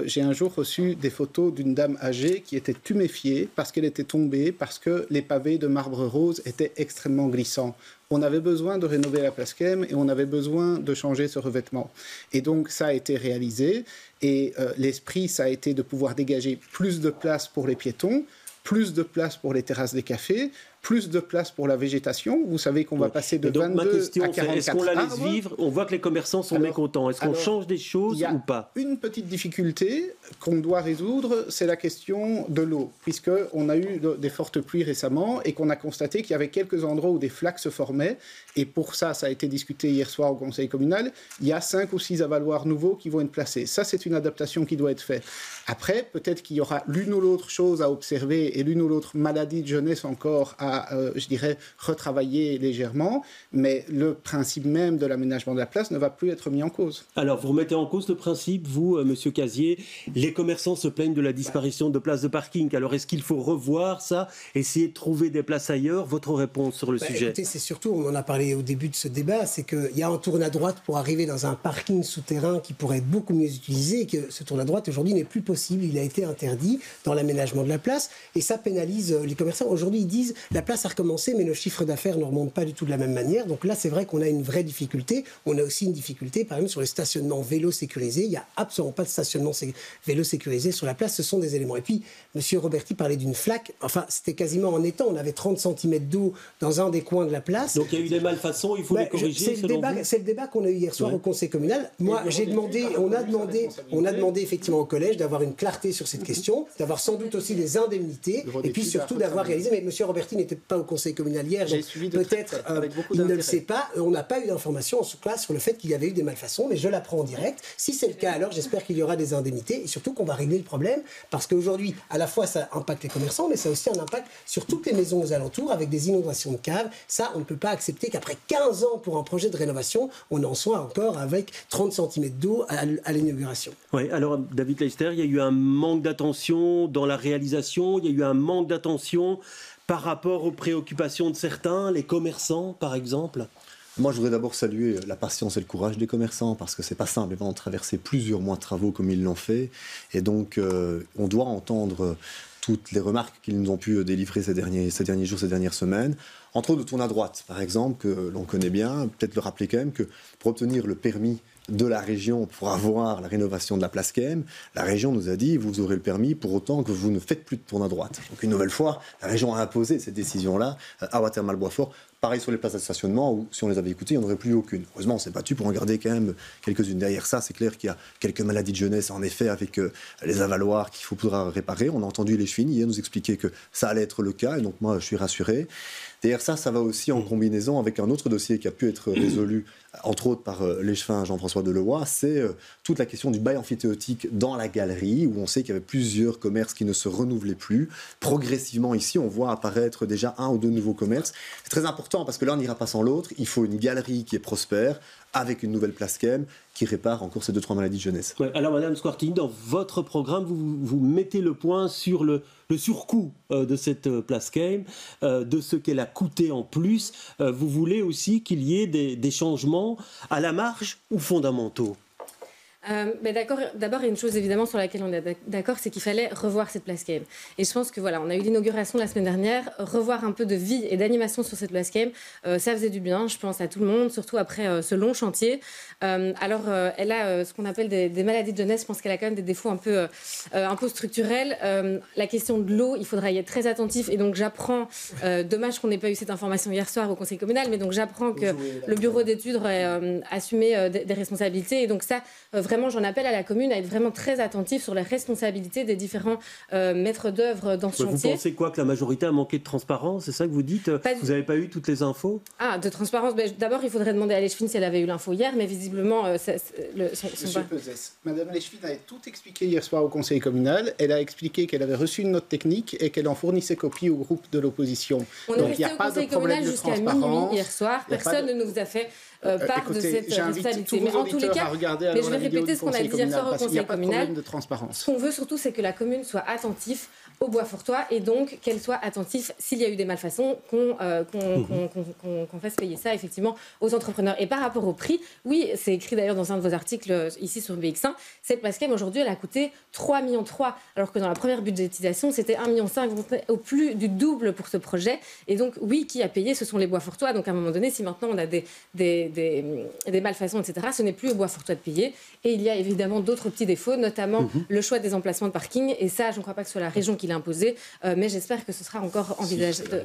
j'ai un jour reçu des photos d'une dame âgée qui était tuméfiée parce qu'elle était tombée, parce que les pavés de marbre rose étaient extrêmement glissants. On avait besoin de rénover la place Kem et on avait besoin de changer ce revêtement. Et donc, ça a été réalisé. Et l'esprit, ça a été de pouvoir dégager plus de place pour les piétons, plus de place pour les terrasses des cafés, plus de place pour la végétation. Vous savez qu'on va passer de 22 à 44 est-ce qu'on la laisse arbres. vivre ? On voit que les commerçants sont mécontents. Est-ce qu'on change des choses ou pas ? Une petite difficulté qu'on doit résoudre, c'est la question de l'eau, puisqu'on a eu des fortes pluies récemment et qu'on a constaté qu'il y avait quelques endroits où des flaques se formaient. Et pour ça, ça a été discuté hier soir au conseil communal, il y a 5 ou 6 avaloirs nouveaux qui vont être placés. Ça, c'est une adaptation qui doit être faite. Après, peut-être qu'il y aura l'une ou l'autre chose à observer et l'une ou l'autre maladie de jeunesse encore à à je dirais, retravailler légèrement, mais le principe même de l'aménagement de la place ne va plus être mis en cause. Alors, vous remettez en cause le principe, vous, Monsieur Casier, les commerçants se plaignent de la disparition de places de parking. Alors, est-ce qu'il faut revoir ça, essayer de trouver des places ailleurs? Votre réponse sur le sujet? Écoutez, c'est surtout, on en a parlé au début de ce débat, c'est qu'il y a un tourne à droite pour arriver dans un parking souterrain qui pourrait être beaucoup mieux utilisé, et que ce tourne à droite aujourd'hui n'est plus possible. Il a été interdit dans l'aménagement de la place, et ça pénalise les commerçants. Aujourd'hui, ils disent la place a recommencé, mais le chiffre d'affaires ne remonte pas du tout de la même manière. Donc là, c'est vrai qu'on a une vraie difficulté. On a aussi une difficulté, par exemple, sur les stationnements vélo sécurisés. Il n'y a absolument pas de stationnement vélo sécurisé sur la place. Ce sont des éléments. Et puis, M. Roberti parlait d'une flaque. Enfin, c'était quasiment en étang. On avait 30 cm d'eau dans un des coins de la place. Donc il y a eu des malfaçons, il faut les corriger. C'est le débat qu'on a eu hier soir au Conseil communal. Moi, on a demandé effectivement au collège d'avoir une clarté sur cette question, d'avoir sans doute aussi des indemnités, et puis surtout d'avoir réalisé. Mais M. Roberti n'était pas au Conseil communal hier, donc peut-être il ne le sait pas. On n'a pas eu d'informations en classe sur le fait qu'il y avait eu des malfaçons, mais je l'apprends en direct. Si c'est le cas, alors j'espère qu'il y aura des indemnités et surtout qu'on va régler le problème, parce qu'aujourd'hui, à la fois ça impacte les commerçants, mais ça a aussi un impact sur toutes les maisons aux alentours avec des inondations de caves. Ça, on ne peut pas accepter qu'après 15 ans pour un projet de rénovation, on en soit encore avec 30 cm d'eau à l'inauguration. Oui, alors David Leister, il y a eu un manque d'attention dans la réalisation, il y a eu un manque d'attention par rapport aux préoccupations de certains, les commerçants par exemple. Moi, je voudrais d'abord saluer la patience et le courage des commerçants, parce que c'est pas simple de traverser plusieurs mois de travaux comme ils l'ont fait. Et donc, on doit entendre toutes les remarques qu'ils nous ont pu délivrer ces derniers jours, ces dernières semaines. Entre autres, de tourne à droite, par exemple, que l'on connaît bien. Peut-être le rappeler quand même que pour obtenir le permis de la région pour avoir la rénovation de la place KM, la région nous a dit vous aurez le permis pour autant que vous ne faites plus de tourne à droite. Donc une nouvelle fois, la région a imposé cette décision-là à Watermal-Boisfort. Pareil sur les places de stationnement où si on les avait écoutées, il n'y en aurait plus aucune. Heureusement, on s'est battu pour en garder quand même quelques-unes. Derrière ça, c'est clair qu'il y a quelques maladies de jeunesse en effet avec les avaloirs qu'il faudra réparer. On a entendu les Schwinn hier nous expliquer que ça allait être le cas et donc moi je suis rassuré. Derrière ça, ça va aussi en combinaison avec un autre dossier qui a pu être résolu, entre autres par l'échevin Jean-François Delevoye, c'est toute la question du bail amphithéotique dans la galerie, où on sait qu'il y avait plusieurs commerces qui ne se renouvelaient plus. Progressivement, ici, on voit apparaître déjà 1 ou 2 nouveaux commerces. C'est très important parce que là, on n'ira pas sans l'autre. Il faut une galerie qui est prospère, avec une nouvelle place KM qui répare encore ces 2-3 maladies de jeunesse. Ouais, alors Madame Squartini, dans votre programme, vous mettez le point sur le surcoût de cette place KM, de ce qu'elle a coûté en plus. Vous voulez aussi qu'il y ait des changements à la marge ou fondamentaux? D'accord. D'abord, il y a une chose évidemment sur laquelle on est d'accord, c'est qu'il fallait revoir cette place KM. Et je pense que voilà, on a eu l'inauguration la semaine dernière, revoir un peu de vie et d'animation sur cette place KM, ça faisait du bien, je pense à tout le monde, surtout après ce long chantier. Alors, elle a ce qu'on appelle des maladies de jeunesse. Je pense qu'elle a quand même des défauts un peu structurels. La question de l'eau, il faudra y être très attentif. Et donc, j'apprends, dommage qu'on n'ait pas eu cette information hier soir au Conseil communal, mais donc j'apprends que le bureau d'études aurait assumé des responsabilités. Et donc ça, vraiment, j'en appelle à la commune à être vraiment très attentif sur les responsabilités des différents maîtres d'œuvre dans ce chantier. Vous pensez quoi, que la majorité a manqué de transparence? C'est ça que vous dites? Vous n'avez pas eu toutes les infos? De transparence. D'abord, il faudrait demander à l'Eschwinn si elle avait eu l'info hier, mais visiblement... Monsieur Peuzès, Madame l'Eschwinn a tout expliqué hier soir au Conseil communal. Elle a expliqué qu'elle avait reçu une note technique et qu'elle en fournissait copie au groupe de l'opposition. On est resté au Conseil communal jusqu'à minuit hier soir. Personne ne nous a fait part de cette responsabilité. Mais en tous les cas, je vais répéter ce qu'on a dit hier soir au Conseil communal. Ce qu'on veut surtout, c'est que la commune soit attentive au Bois-Fortois et donc qu'elle soit attentive, s'il y a eu des malfaçons, qu'on fasse payer ça effectivement aux entrepreneurs. Et par rapport au prix, oui, c'est écrit d'ailleurs dans un de vos articles ici sur BX1, cette place KM aujourd'hui, elle a coûté 3,3 millions, alors que dans la première budgétisation, c'était 1,5 million, au plus du double pour ce projet. Et donc, oui, qui a payé? Ce sont les Bois-Fortois. Donc, à un moment donné, si maintenant on a des malfaçons, etc., ce n'est plus au Bois-Fortois de payer. Et il y a évidemment d'autres petits défauts, notamment le choix des emplacements de parking. Et ça, je ne crois pas que ce soit la région qui l'a imposé, mais j'espère que ce sera encore envisageable.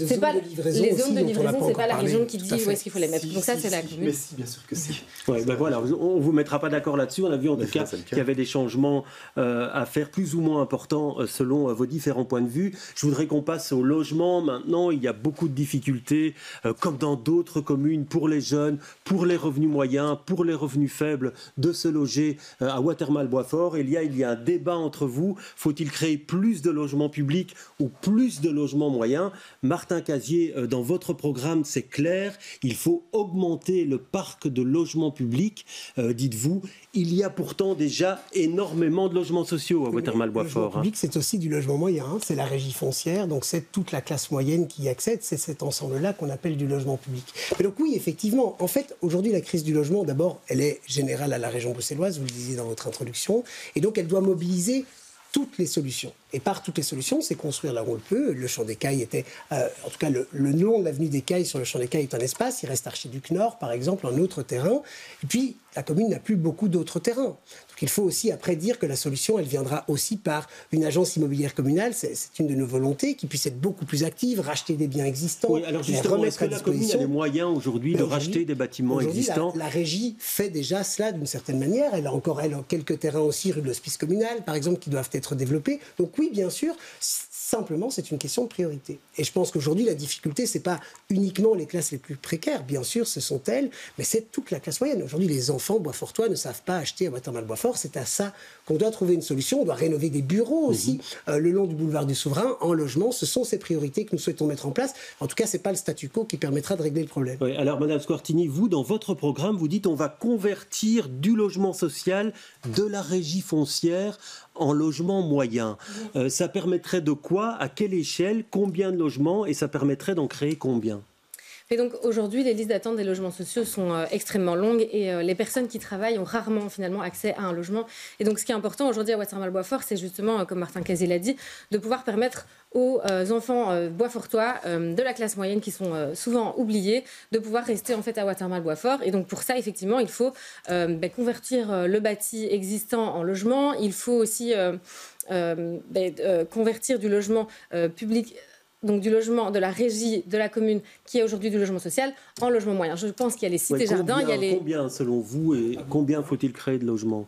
C'est pas les zones de livraison, c'est pas la région qui dit où est-ce qu'il faut les mettre. Donc ça, c'est la commune. Mais si, bien sûr que si. Ouais, voilà, on vous mettra pas d'accord là-dessus. On a vu en tout cas qu'il y avait des changements à faire plus ou moins importants selon vos différents points de vue. Je voudrais qu'on passe au logement. Maintenant, il y a beaucoup de difficultés, comme dans d'autres communes, pour les jeunes, pour les revenus moyens, pour les revenus faibles, de se loger à Watermal-Boisfort. Il y a un débat entre vous. Faut-il créer plus de logements publics ou plus de logements moyens. Martin Casier, dans votre programme, c'est clair, il faut augmenter le parc de logements publics. Dites-vous, il y a pourtant déjà énormément de logements sociaux à Watermal-Boisfort. Le logement public, c'est aussi du logement moyen, c'est la régie foncière, donc c'est toute la classe moyenne qui y accède, c'est cet ensemble-là qu'on appelle du logement public. Mais donc oui, effectivement, en fait, aujourd'hui, la crise du logement, d'abord, elle est générale à la région bruxelloise, vous le disiez dans votre introduction, et donc elle doit mobiliser toutes les solutions. Et par toutes les solutions, c'est construire là où on le peut. Le Champ des Cailles était, en tout cas, le long de l'avenue des Cailles sur le Champ des Cailles est un espace. Il reste Archiduc Nord, par exemple, un autre terrain. Et puis, la commune n'a plus beaucoup d'autres terrains. Donc, il faut aussi après dire que la solution, elle viendra aussi par une agence immobilière communale. C'est une de nos volontés, qui puisse être beaucoup plus active, racheter des biens existants. Oui, alors justement, est-ce que la commune a les moyens aujourd'hui de racheter des bâtiments existants ? La régie fait déjà cela d'une certaine manière. Elle a encore, quelques terrains aussi, rue de l'Hospice communal, par exemple, qui doivent être développés. Donc oui, bien sûr, simplement, c'est une question de priorité. Et je pense qu'aujourd'hui, la difficulté, ce n'est pas uniquement les classes les plus précaires. Bien sûr, ce sont elles, mais c'est toute la classe moyenne. Aujourd'hui, les enfants boisfortois ne savent pas acheter à Watermal-Boisfort. C'est à ça qu'on doit trouver une solution. On doit rénover des bureaux aussi le long du boulevard du Souverain en logement. Ce sont ces priorités que nous souhaitons mettre en place. En tout cas, ce n'est pas le statu quo qui permettra de régler le problème. Oui, alors, Madame Squartini, vous, dans votre programme, vous dites on va convertir du logement social de la régie foncière en logement moyen. Ça permettrait de quoi ? À quelle échelle ? Combien de logements ? Et ça permettrait d'en créer combien ? Et donc aujourd'hui, les listes d'attente des logements sociaux sont extrêmement longues et les personnes qui travaillent ont rarement finalement accès à un logement. Et donc ce qui est important aujourd'hui à Watermal-Boisfort, c'est justement, comme Martin Casier l'a dit, de pouvoir permettre aux enfants boisfortois de la classe moyenne qui sont souvent oubliés, de pouvoir rester en fait à Watermal-Boisfort. Et donc pour ça, effectivement, il faut convertir le bâti existant en logement. Il faut aussi convertir du logement public, donc du logement de la régie de la commune, qui est aujourd'hui du logement social, en logement moyen. Je pense qu'il y a les cités-jardins, il y a les... Combien, selon vous, et combien faut-il créer de logements ?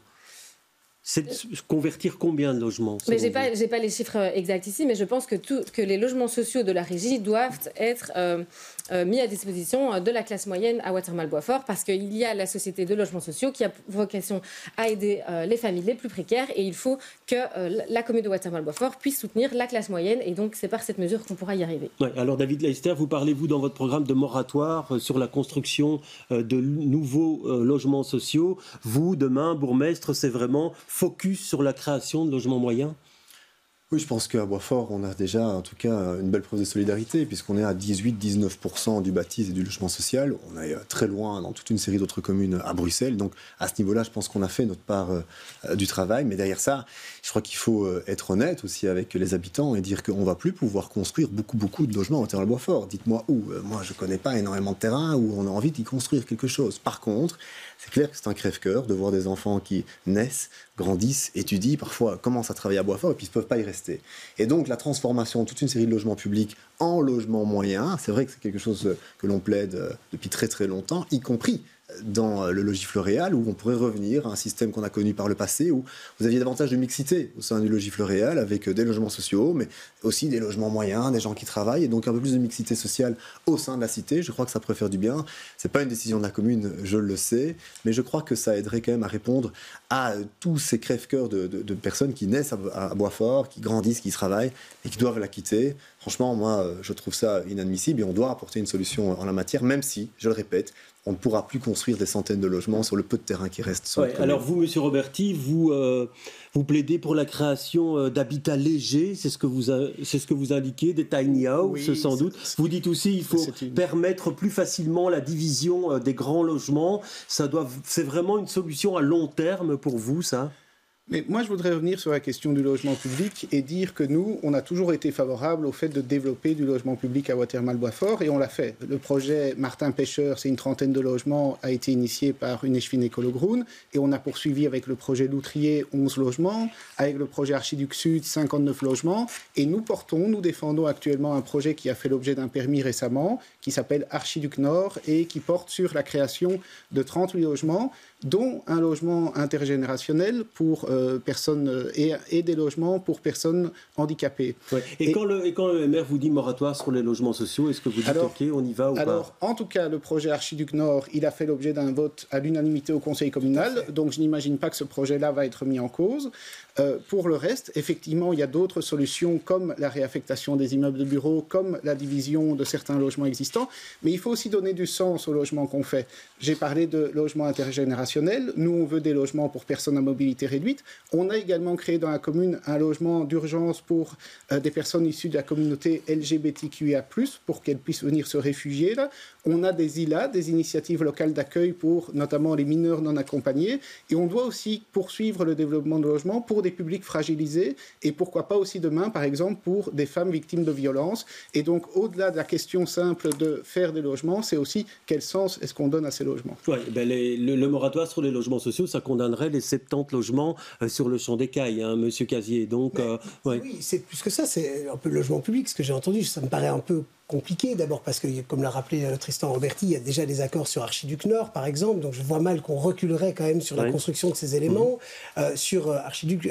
C'est convertir combien de logements ? Mais j'ai pas les chiffres exacts ici, mais je pense que les logements sociaux de la régie doivent être mis à disposition de la classe moyenne à Watermal-Boisfort, parce qu'il y a la société de logements sociaux qui a vocation à aider les familles les plus précaires, et il faut que la commune de Watermal-Boisfort puisse soutenir la classe moyenne, et donc c'est par cette mesure qu'on pourra y arriver. Ouais, alors David Leister, vous parlez dans votre programme de moratoire sur la construction de nouveaux logements sociaux. Vous, demain, bourgmestre, c'est vraiment focus sur la création de logements moyens ? Oui, je pense qu'à Boisfort, on a déjà en tout cas une belle preuve de solidarité, puisqu'on est à 18-19% du bâti et du logement social. On est très loin dans toute une série d'autres communes à Bruxelles. Donc à ce niveau-là, je pense qu'on a fait notre part du travail. Mais derrière ça, je crois qu'il faut être honnête aussi avec les habitants et dire qu'on ne va plus pouvoir construire beaucoup de logements à Watermal-Boisfort. Dites-moi où. Moi, je ne connais pas énormément de terrain où on a envie d'y construire quelque chose. Par contre, c'est clair que c'est un crève-cœur de voir des enfants qui naissent, grandissent, étudient, parfois commencent à travailler à Boisfort et puis ils ne peuvent pas y rester. Et donc la transformation de toute une série de logements publics en logements moyens, c'est vrai que c'est quelque chose que l'on plaide depuis très très longtemps, y compris dans le logis floréal, où on pourrait revenir à un système qu'on a connu par le passé, où vous aviez davantage de mixité au sein du logis floréal, avec des logements sociaux, mais aussi des logements moyens, des gens qui travaillent, et donc un peu plus de mixité sociale au sein de la cité. Je crois que ça pourrait faire du bien. C'est pas une décision de la commune, je le sais, mais je crois que ça aiderait quand même à répondre à tous ces crève-cœurs de personnes qui naissent à Boisfort, qui grandissent, qui travaillent, et qui doivent la quitter. Franchement, moi, je trouve ça inadmissible, et on doit apporter une solution en la matière, même si, je le répète, on ne pourra plus construire des centaines de logements sur le peu de terrain qui reste sur notre commune. Alors vous, Monsieur Roberti, vous plaidez pour la création d'habitats légers, c'est ce que vous indiquez, des tiny house, oui, sans doute. Vous dites aussi qu'il faut permettre plus facilement la division des grands logements. C'est vraiment une solution à long terme pour vous, ça ? Mais moi, je voudrais revenir sur la question du logement public et dire que nous, on a toujours été favorables au fait de développer du logement public à Watermal-Boisfort, et on l'a fait. Le projet Martin Pêcheur, c'est une trentaine de logements, a été initié par une échevine Écolo-Groen, et on a poursuivi avec le projet Loutrier 11 logements, avec le projet Archiduc Sud 59 logements, et nous défendons actuellement un projet qui a fait l'objet d'un permis récemment, qui s'appelle Archiduc Nord, et qui porte sur la création de 38 logements, dont un logement intergénérationnel pour personnes et des logements pour personnes handicapées. Ouais. Et quand le maire vous dit moratoire sur les logements sociaux, est-ce que vous dites OK, on y va ou pas? En tout cas, le projet Archiduc Nord, il a fait l'objet d'un vote à l'unanimité au conseil communal, donc je n'imagine pas que ce projet-là va être mis en cause. Pour le reste, effectivement, il y a d'autres solutions comme la réaffectation des immeubles de bureaux, comme la division de certains logements existants, mais il faut aussi donner du sens aux logements qu'on fait. J'ai parlé de logements intergénérationnels, nous on veut des logements pour personnes à mobilité réduite. On a également créé dans la commune un logement d'urgence pour des personnes issues de la communauté LGBTQIA+, pour qu'elles puissent venir se réfugier là. On a des ILA, des initiatives locales d'accueil pour notamment les mineurs non accompagnés, et on doit aussi poursuivre le développement de logements pour des publics fragilisés, et pourquoi pas aussi demain, par exemple, pour des femmes victimes de violences. Et donc, au-delà de la question simple de faire des logements, c'est aussi quel sens est-ce qu'on donne à ces logements. Ouais, le moratoire sur les logements sociaux, ça condamnerait les 70 logements sur le champ d'écaille, hein, Monsieur Casier. Donc, ouais. Oui, c'est plus que ça, c'est un peu le logement public, ce que j'ai entendu. Ça me paraît un peu compliqué, d'abord parce que, comme l'a rappelé Tristan Roberti, il y a déjà des accords sur Archiduc Nord, par exemple, donc je vois mal qu'on reculerait quand même sur la construction de ces éléments. Sur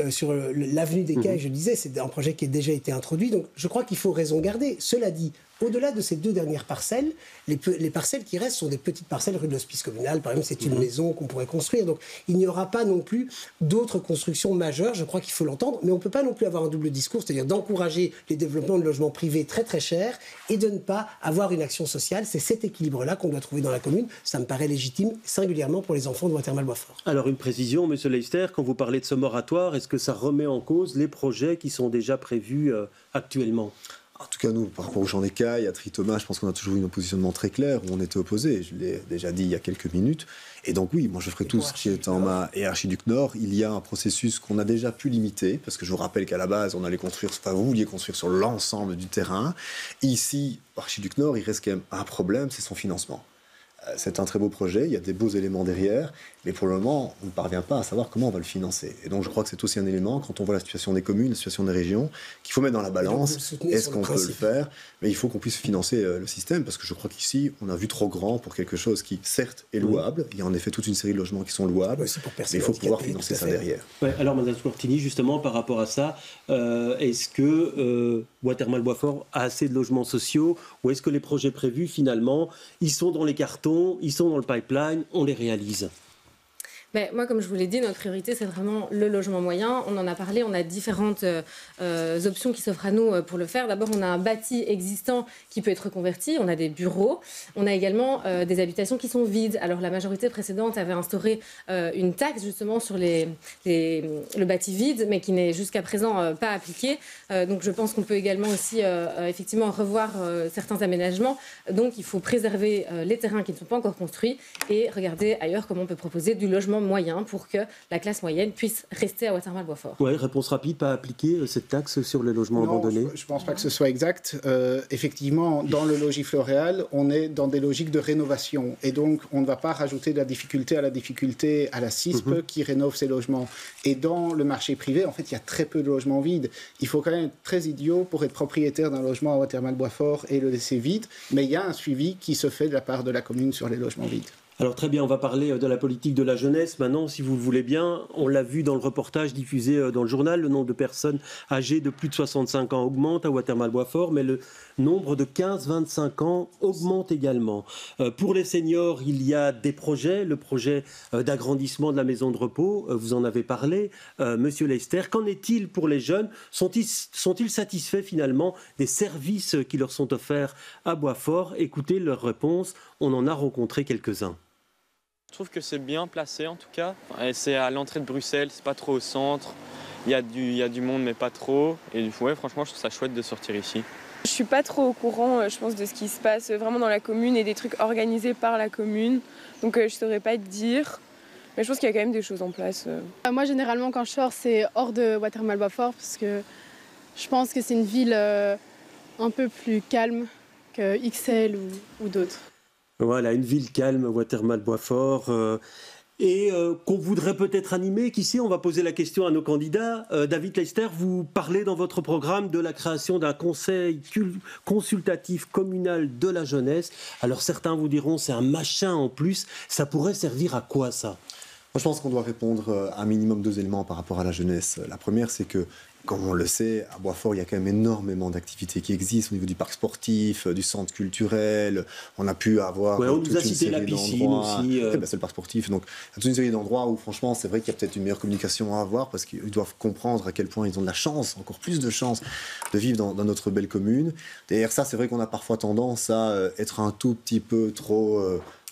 sur l'avenue des Cailles, je disais, c'est un projet qui a déjà été introduit, donc je crois qu'il faut raison garder. Cela dit, au-delà de ces deux dernières parcelles, les parcelles qui restent sont des petites parcelles rue de l'Hospice communal. Par exemple, c'est une maison qu'on pourrait construire. Donc, il n'y aura pas non plus d'autres constructions majeures. Je crois qu'il faut l'entendre. Mais on ne peut pas non plus avoir un double discours, c'est-à-dire d'encourager les développements de logements privés très très chers et de ne pas avoir une action sociale. C'est cet équilibre-là qu'on doit trouver dans la commune. Ça me paraît légitime, singulièrement pour les enfants de Watermal-Boisfort. Alors, une précision, Monsieur Leister, quand vous parlez de ce moratoire, est-ce que ça remet en cause les projets qui sont déjà prévus actuellement ? En tout cas, nous, par rapport au champ d'écaille, à Tritoma, je pense qu'on a toujours eu un positionnement très clair où on était opposés. Je l'ai déjà dit il y a quelques minutes. Et donc oui, moi je ferai tout ce qui est en main. Et Archiduc Nord, il y a un processus qu'on a déjà pu limiter, parce que je vous rappelle qu'à la base, on allait construire, enfin vous vouliez construire sur l'ensemble du terrain. Ici, Archiduc Nord, il reste quand même un problème, c'est son financement. C'est un très beau projet, il y a des beaux éléments derrière, mais pour le moment, on ne parvient pas à savoir comment on va le financer. Et donc je crois que c'est aussi un élément, quand on voit la situation des communes, la situation des régions, qu'il faut mettre dans la balance. Est-ce qu'on peut le faire? Mais il faut qu'on puisse financer le système, parce que je crois qu'ici, on a vu trop grand pour quelque chose qui, certes, est louable. Il y a en effet toute une série de logements qui sont louables, mais il faut pouvoir financer ça derrière. Ouais, alors, Mme Squartini, justement, par rapport à ça, est-ce que Watermal-Boisfort a assez de logements sociaux, ou est-ce que les projets prévus, finalement, ils sont dans les cartons, ils sont dans le pipeline, on les réalise? Ben, moi, comme je vous l'ai dit, notre priorité, c'est vraiment le logement moyen. On en a parlé, on a différentes options qui s'offrent à nous pour le faire. D'abord, on a un bâti existant qui peut être reconverti, on a des bureaux, on a également des habitations qui sont vides. Alors, la majorité précédente avait instauré une taxe justement sur le bâti vide, mais qui n'est jusqu'à présent pas appliquée. Donc, je pense qu'on peut également aussi effectivement revoir certains aménagements. Donc, il faut préserver les terrains qui ne sont pas encore construits et regarder ailleurs comment on peut proposer du logement moyen pour que la classe moyenne puisse rester à Watermal-Boisfort. Oui, réponse rapide, pas appliquer cette taxe sur les logements abandonnés? Je ne pense pas que ce soit exact. Effectivement, dans le logis Floréal, on est dans des logiques de rénovation. Et donc, on ne va pas rajouter de la difficulté à la CISP qui rénove ces logements. Et dans le marché privé, en fait, il y a très peu de logements vides. Il faut quand même être très idiot pour être propriétaire d'un logement à Watermal-Boisfort et le laisser vide. Mais il y a un suivi qui se fait de la part de la commune sur les logements vides. Alors très bien, on va parler de la politique de la jeunesse maintenant, si vous le voulez bien. On l'a vu dans le reportage diffusé dans le journal, le nombre de personnes âgées de plus de 65 ans augmente à Watermal-Boisfort, mais le nombre de 15-25 ans augmente également. Pour les seniors, il y a des projets, le projet d'agrandissement de la maison de repos, vous en avez parlé, Monsieur Leister. Qu'en est-il pour les jeunes? Sont-ils satisfaits finalement des services qui leur sont offerts à Boisfort? Écoutez leur réponse, on en a rencontré quelques-uns. Je trouve que c'est bien placé en tout cas. Et c'est à l'entrée de Bruxelles, c'est pas trop au centre. Il y a du monde mais pas trop. Et ouais, franchement, je trouve ça chouette de sortir ici. Je suis pas trop au courant, je pense, de ce qui se passe vraiment dans la commune et des trucs organisés par la commune. Donc je saurais pas te dire. Mais je pense qu'il y a quand même des choses en place. Moi, généralement, quand je sors, c'est hors de Watermal-Boisfort parce que je pense que c'est une ville un peu plus calme que XL ou d'autres. Voilà, une ville calme, Watermal-Boisfort, et qu'on voudrait peut-être animer. Qui sait, on va poser la question à nos candidats. David Leister, vous parlez dans votre programme de la création d'un conseil consultatif communal de la jeunesse. Alors certains vous diront, c'est un machin en plus. Ça pourrait servir à quoi ça ? Moi, je pense qu'on doit répondre à un minimum 2 éléments par rapport à la jeunesse. La première, c'est que, comme on le sait, à Boitsfort, il y a quand même énormément d'activités qui existent au niveau du parc sportif, du centre culturel. On a pu avoir on toute nous a une cité série la piscine d'endroits. aussi. C'est le parc sportif. Donc, il y a toute une série d'endroits où, franchement, c'est vrai qu'il y a peut-être une meilleure communication à avoir parce qu'ils doivent comprendre à quel point ils ont de la chance, encore plus de chance, de vivre dans notre belle commune. Derrière ça, c'est vrai qu'on a parfois tendance à être un tout petit peu trop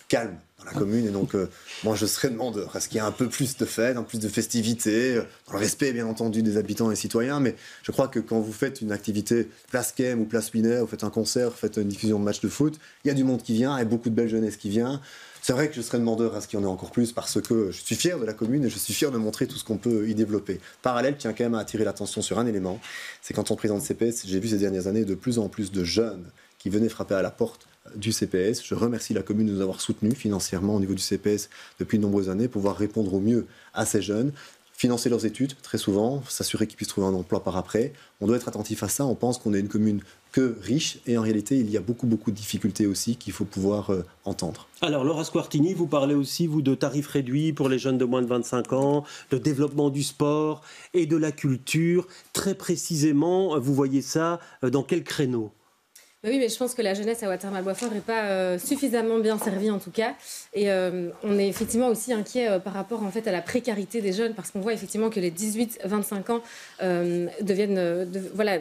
calme dans la commune, et donc moi je serais demandeur à ce qu'il y ait un peu plus de fêtes, un peu plus de festivités, dans le respect bien entendu des habitants et citoyens, mais je crois que quand vous faites une activité place Kem ou place Wiener, vous faites un concert, vous faites une diffusion de match de foot, il y a du monde qui vient et beaucoup de belle jeunesse qui vient. C'est vrai que je serais demandeur à ce qu'il y en ait encore plus parce que je suis fier de la commune et je suis fier de montrer tout ce qu'on peut y développer. Parallèle, je tiens quand même à attirer l'attention sur un élément, c'est qu'en tant que président de CPS, j'ai vu ces dernières années de plus en plus de jeunes qui venaient frapper à la porte du CPS. Je remercie la commune de nous avoir soutenus financièrement au niveau du CPS depuis de nombreuses années pour pouvoir répondre au mieux à ces jeunes, financer leurs études très souvent, s'assurer qu'ils puissent trouver un emploi par après. On doit être attentif à ça. On pense qu'on est une commune que riche et en réalité il y a beaucoup de difficultés aussi qu'il faut pouvoir entendre. Alors Laura Squartini, vous parlez aussi vous de tarifs réduits pour les jeunes de moins de 25 ans, de développement du sport et de la culture. Très précisément, vous voyez ça dans quel créneau ? Oui, mais je pense que la jeunesse à Watermal-Boisfort n'est pas suffisamment bien servie en tout cas. Et on est effectivement aussi inquiet par rapport en fait à la précarité des jeunes parce qu'on voit effectivement que les 18-25 ans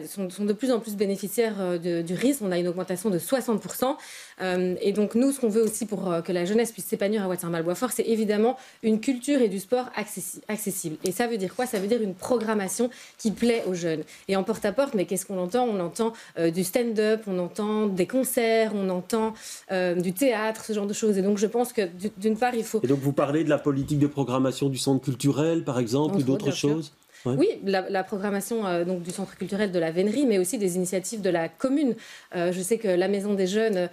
sont de plus en plus bénéficiaires du RIS. On a une augmentation de 60%. Et donc nous, ce qu'on veut aussi pour que la jeunesse puisse s'épanouir à Watermal-Boisfort, c'est évidemment une culture et du sport accessible. Et ça veut dire quoi ? Ça veut dire une programmation qui plaît aux jeunes. Et en porte-à-porte, mais qu'est-ce qu'on entend ? On entend du stand-up, on entend des concerts, on entend du théâtre, ce genre de choses. Et donc je pense que d'une part, il faut... Et donc vous parlez de la politique de programmation du centre culturel, par exemple, ou d'autres choses ? Ouais. Oui, la programmation donc, du centre culturel de la Vénerie, mais aussi des initiatives de la commune. Je sais que la Maison des Jeunes,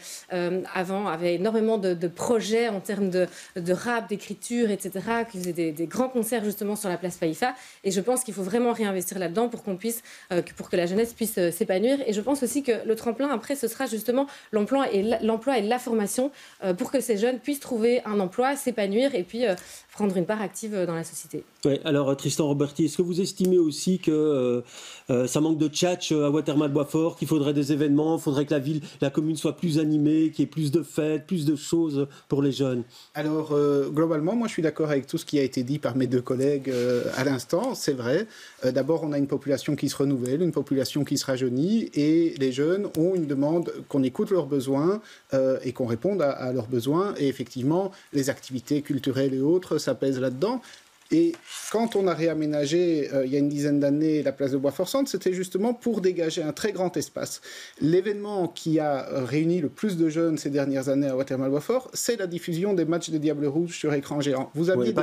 avant, avait énormément de projets en termes de rap, d'écriture, etc., qui faisaient des grands concerts justement sur la place Païfa. Et je pense qu'il faut vraiment réinvestir là-dedans pour pour que la jeunesse puisse s'épanouir. Et je pense aussi que le tremplin, après, ce sera justement l'emploi et la formation pour que ces jeunes puissent trouver un emploi, s'épanouir et puis prendre une part active dans la société. Ouais, alors Tristan Roberti, est-ce que vous estimez aussi que ça manque de tchatch à Watermal-Boisfort, qu'il faudrait des événements, il faudrait que la commune soit plus animée, qu'il y ait plus de fêtes, plus de choses pour les jeunes ? Alors, globalement, moi je suis d'accord avec tout ce qui a été dit par mes deux collègues à l'instant, c'est vrai. D'abord, on a une population qui se renouvelle, une population qui se rajeunit, et les jeunes ont une demande qu'on écoute leurs besoins et qu'on réponde à leurs besoins. Et effectivement, les activités culturelles et autres, ça pèse là-dedans. Et quand on a réaménagé, il y a une dizaine d'années, la place de Boisfort-Centre, c'était justement pour dégager un très grand espace. L'événement qui a réuni le plus de jeunes ces dernières années à Watermal-Boisfort, c'est la diffusion des matchs des Diables Rouges sur écran géant. Vous aviez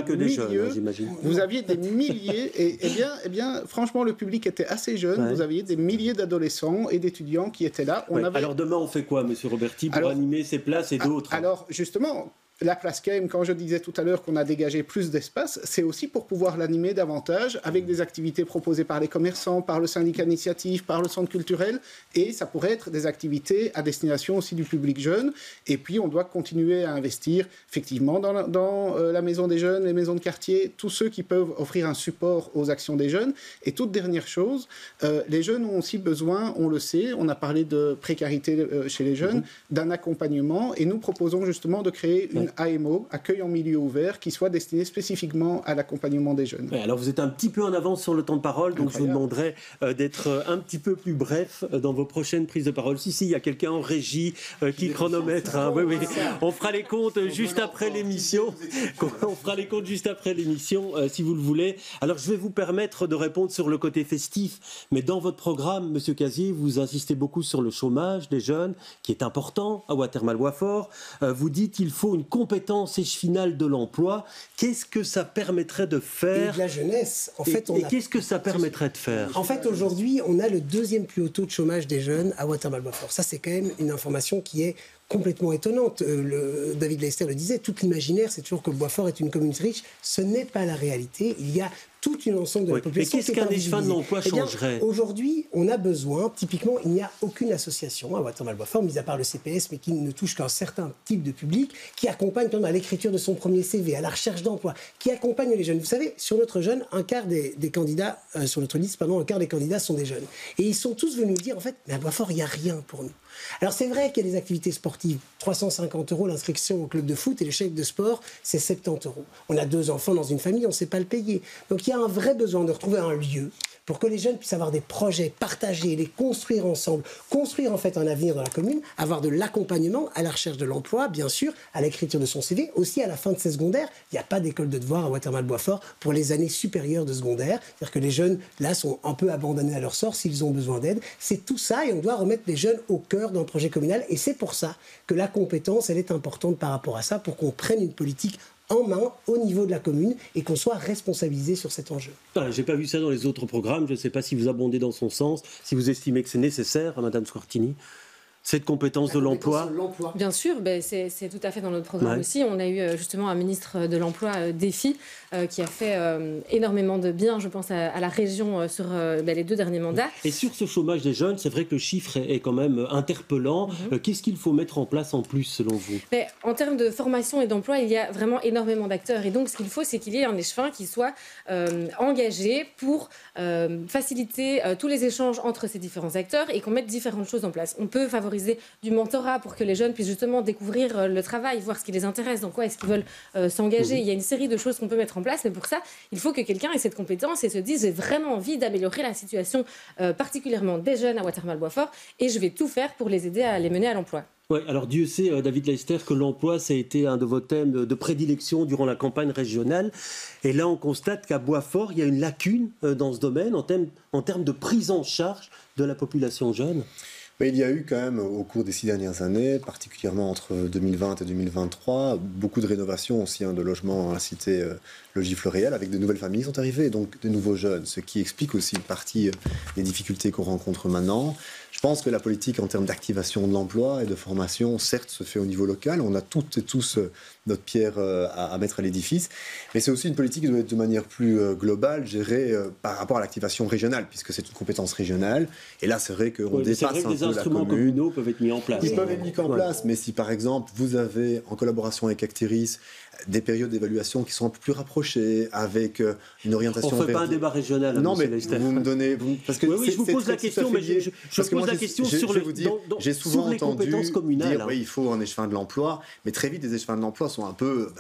vous aviez des milliers, et bien, franchement, le public était assez jeune. Ouais. Vous aviez des milliers d'adolescents et d'étudiants qui étaient là. Alors demain, on fait quoi, Monsieur Roberti, pour animer ces places et d'autres ? Alors, justement... La place Kem, quand je disais tout à l'heure qu'on a dégagé plus d'espace, c'est aussi pour pouvoir l'animer davantage avec des activités proposées par les commerçants, par le syndicat d'initiative, par le centre culturel, et ça pourrait être des activités à destination aussi du public jeune. Et puis on doit continuer à investir effectivement dans la maison des jeunes, les maisons de quartier, tous ceux qui peuvent offrir un support aux actions des jeunes. Et toute dernière chose, les jeunes ont aussi besoin, on le sait, on a parlé de précarité chez les jeunes, d'un accompagnement, et nous proposons justement de créer une AMO, accueil en milieu ouvert, qui soit destiné spécifiquement à l'accompagnement des jeunes. Ouais, alors vous êtes un petit peu en avance sur le temps de parole, donc incroyable. Je vous demanderai d'être un petit peu plus bref dans vos prochaines prises de parole. Si, il y a quelqu'un en régie qui chronomètre. Hein. Oui. On fera les comptes juste après l'émission. On fera les comptes juste après l'émission, si vous le voulez. Alors je vais vous permettre de répondre sur le côté festif, mais dans votre programme, Monsieur Casier, vous insistez beaucoup sur le chômage des jeunes, qui est important à Watermal-Boisfort. Vous dites qu'il faut une compétence finale de l'emploi. Qu'est-ce que ça permettrait de faire ? Et de la jeunesse. En fait, qu'est-ce que ça permettrait de faire ? En fait, aujourd'hui, on a le deuxième plus haut taux de chômage des jeunes à Watermal-Boisfort. Ça, c'est quand même une information qui est complètement étonnante. David Lester le disait, tout l'imaginaire, c'est toujours que Boisfort est une commune riche. Ce n'est pas la réalité. Il y a tout un ensemble de la population. Mais qu'est-ce qu'un échevin de l'emploi changerait ? Aujourd'hui, on a besoin, typiquement, il n'y a aucune association à Watermal-Boisfort, mis à part le CPS, mais qui ne touche qu'un certain type de public, qui accompagne à l'écriture de son premier CV, à la recherche d'emploi, qui accompagne les jeunes. Vous savez, sur notre jeune, un quart des candidats, sur notre liste, un quart des candidats sont des jeunes. Et ils sont tous venus dire, en fait, mais à Boisfort, il n'y a rien pour nous. Alors c'est vrai qu'il y a des activités sportives, 350 € l'inscription au club de foot et le chèque de sport, c'est 70 €. On a 2 enfants dans une famille, on ne sait pas le payer. Donc il y a un vrai besoin de retrouver un lieu pour que les jeunes puissent avoir des projets, partager, les construire ensemble, construire en fait un avenir dans la commune, avoir de l'accompagnement à la recherche de l'emploi, bien sûr, à l'écriture de son CV, aussi à la fin de ses secondaires. Il n'y a pas d'école de devoir à Watermal-Boisfort pour les années supérieures de secondaire. C'est-à-dire que les jeunes, là, sont un peu abandonnés à leur sort s'ils ont besoin d'aide. C'est tout ça et on doit remettre les jeunes au cœur d'un projet communal. Et c'est pour ça que la compétence, elle est importante par rapport à ça, pour qu'on prenne une politique en main au niveau de la commune et qu'on soit responsabilisé sur cet enjeu. Je n'ai pas vu ça dans les autres programmes. Je ne sais pas si vous abondez dans son sens, si vous estimez que c'est nécessaire, Madame Scortini. Cette compétence de l'emploi. Bien sûr, c'est tout à fait dans notre programme aussi. On a eu justement un ministre de l'Emploi défi qui a fait énormément de bien, je pense, à la région sur les 2 derniers mandats. Et sur ce chômage des jeunes, c'est vrai que le chiffre est quand même interpellant. Qu'est-ce qu'il faut mettre en place en plus, selon vous ? En termes de formation et d'emploi, il y a vraiment énormément d'acteurs. Et donc, ce qu'il faut, c'est qu'il y ait un échevin qui soit engagé pour faciliter tous les échanges entre ces différents acteurs et qu'on mette différentes choses en place. On peut favoriser du mentorat pour que les jeunes puissent justement découvrir le travail, voir ce qui les intéresse, dans quoi est-ce qu'ils veulent s'engager. Il y a une série de choses qu'on peut mettre en place, mais pour ça, il faut que quelqu'un ait cette compétence et se dise j'ai vraiment envie d'améliorer la situation particulièrement des jeunes à Watermal-Boisfort et je vais tout faire pour les aider à les mener à l'emploi. Oui, alors Dieu sait, David Leyster, que l'emploi, ça a été un de vos thèmes de prédilection durant la campagne régionale. Et là, on constate qu'à Boisfort, il y a une lacune dans ce domaine en termes de prise en charge de la population jeune. Mais il y a eu quand même, au cours des 6 dernières années, particulièrement entre 2020 et 2023, beaucoup de rénovations aussi de logements à la cité Logis-Floréal, avec de nouvelles familles qui sont arrivées, donc de nouveaux jeunes, ce qui explique aussi une partie des difficultés qu'on rencontre maintenant. Je pense que la politique en termes d'activation de l'emploi et de formation, certes, se fait au niveau local. On a toutes et tous notre pierre à mettre à l'édifice. Mais c'est aussi une politique qui doit être de manière plus globale, gérée par rapport à l'activation régionale, puisque c'est une compétence régionale. Et là, c'est vrai qu'on dépasse un peu la commune. Des instruments communaux peuvent être mis en place. Ils peuvent être mis en place, mais si par exemple, vous avez, en collaboration avec Actiris, des périodes d'évaluation qui sont un peu plus rapprochées, avec une orientation... On ne fait pas un débat régional. Non, mais vous me donnez... Parce que oui, je vous pose la question, mais je pose la question sur j'ai souvent entendu dire oui, il faut un échevin de l'emploi, mais très vite, les échevins de l'emploi sont un peu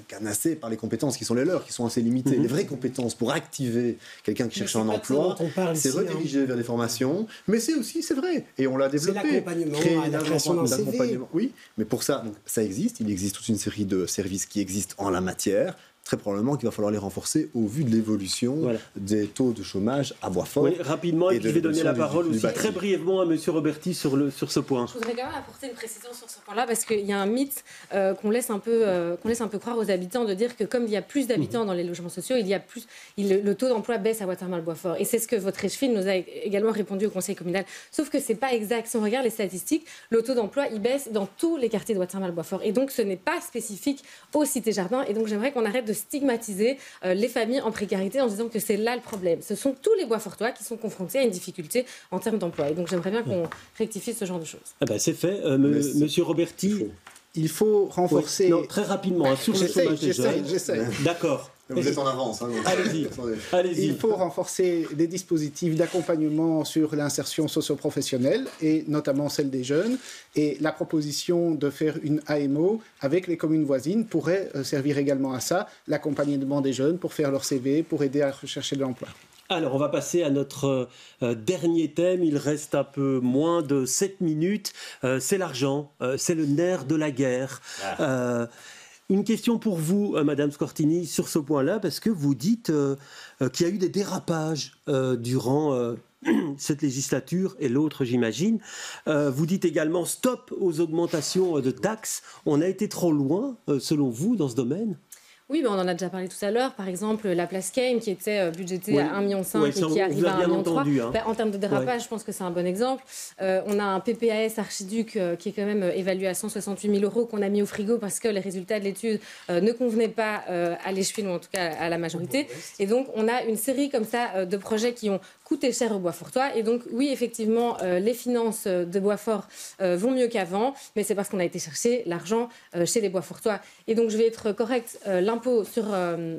canassés par les compétences qui sont les leurs, qui sont assez limitées. Les vraies compétences pour activer quelqu'un qui cherche un emploi, c'est rediriger vers des formations, mais c'est aussi, c'est vrai, et on l'a développé. C'est l'accompagnement, la création d'un CV. Oui, mais pour ça, donc, ça existe, il existe toute une série de services qui existent en la matière. Très probablement qu'il va falloir les renforcer au vu de l'évolution des taux de chômage à Boisfort. Oui, rapidement, et puis je vais donner la parole aussi très brièvement à M. Roberti sur ce point. Je voudrais quand même apporter une précision sur ce point-là, parce qu'il y a un mythe qu'on laisse un peu croire aux habitants, de dire que comme il y a plus d'habitants dans les logements sociaux, le taux d'emploi baisse à Watermal-Boisfort. Et c'est ce que votre échevine nous a également répondu au conseil communal. Sauf que ce n'est pas exact. Si on regarde les statistiques, le taux d'emploi, il baisse dans tous les quartiers de Watermal-Boisfort. Et donc, ce n'est pas spécifique aux cités-jardins. Et donc, j'aimerais qu'on arrête de stigmatiser les familles en précarité en disant que c'est là le problème. Ce sont tous les Boisfortois qui sont confrontés à une difficulté en termes d'emploi. Et donc j'aimerais bien qu'on rectifie ce genre de choses. C'est fait. Monsieur Roberti, il faut renforcer... Non, très rapidement, sur le chômage des jeunes. J'essaie. D'accord. Vous êtes en avance. Allez-y. Il faut renforcer des dispositifs d'accompagnement sur l'insertion socio-professionnelle et notamment celle des jeunes. Et la proposition de faire une AMO avec les communes voisines pourrait servir également à ça, l'accompagnement des jeunes pour faire leur CV, pour aider à rechercher de l'emploi. Alors, on va passer à notre dernier thème. Il reste un peu moins de 7 minutes. C'est l'argent, c'est le nerf de la guerre. Une question pour vous, Madame Scortini, sur ce point-là, parce que vous dites qu'il y a eu des dérapages durant cette législature et l'autre, j'imagine. Vous dites également stop aux augmentations de taxes. On a été trop loin, selon vous, dans ce domaine ? Oui, on en a déjà parlé tout à l'heure. Par exemple, la place Kame qui était budgétée à 1,5 million et qui arrive à 1,3 million. Hein. En termes de dérapage, je pense que c'est un bon exemple. On a un PPAS Archiduc qui est quand même évalué à 168 000 € qu'on a mis au frigo parce que les résultats de l'étude ne convenaient pas à l'Eschwil ou en tout cas à la majorité. Et donc, on a une série comme ça de projets qui ont coûté cher au Boisfortois. Et donc, oui, effectivement, les finances de Boisfort vont mieux qu'avant, mais c'est parce qu'on a été chercher l'argent chez les Boisfortois. Et donc, je vais être correcte, l'impôt sur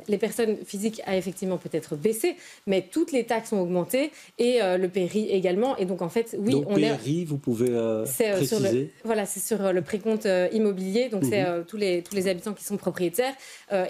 les personnes physiques a effectivement peut-être baissé, mais toutes les taxes ont augmenté et le PRI également. Et donc, en fait, oui, donc, PRI, vous pouvez préciser. C'est sur le précompte immobilier, donc c'est tous les habitants qui sont propriétaires.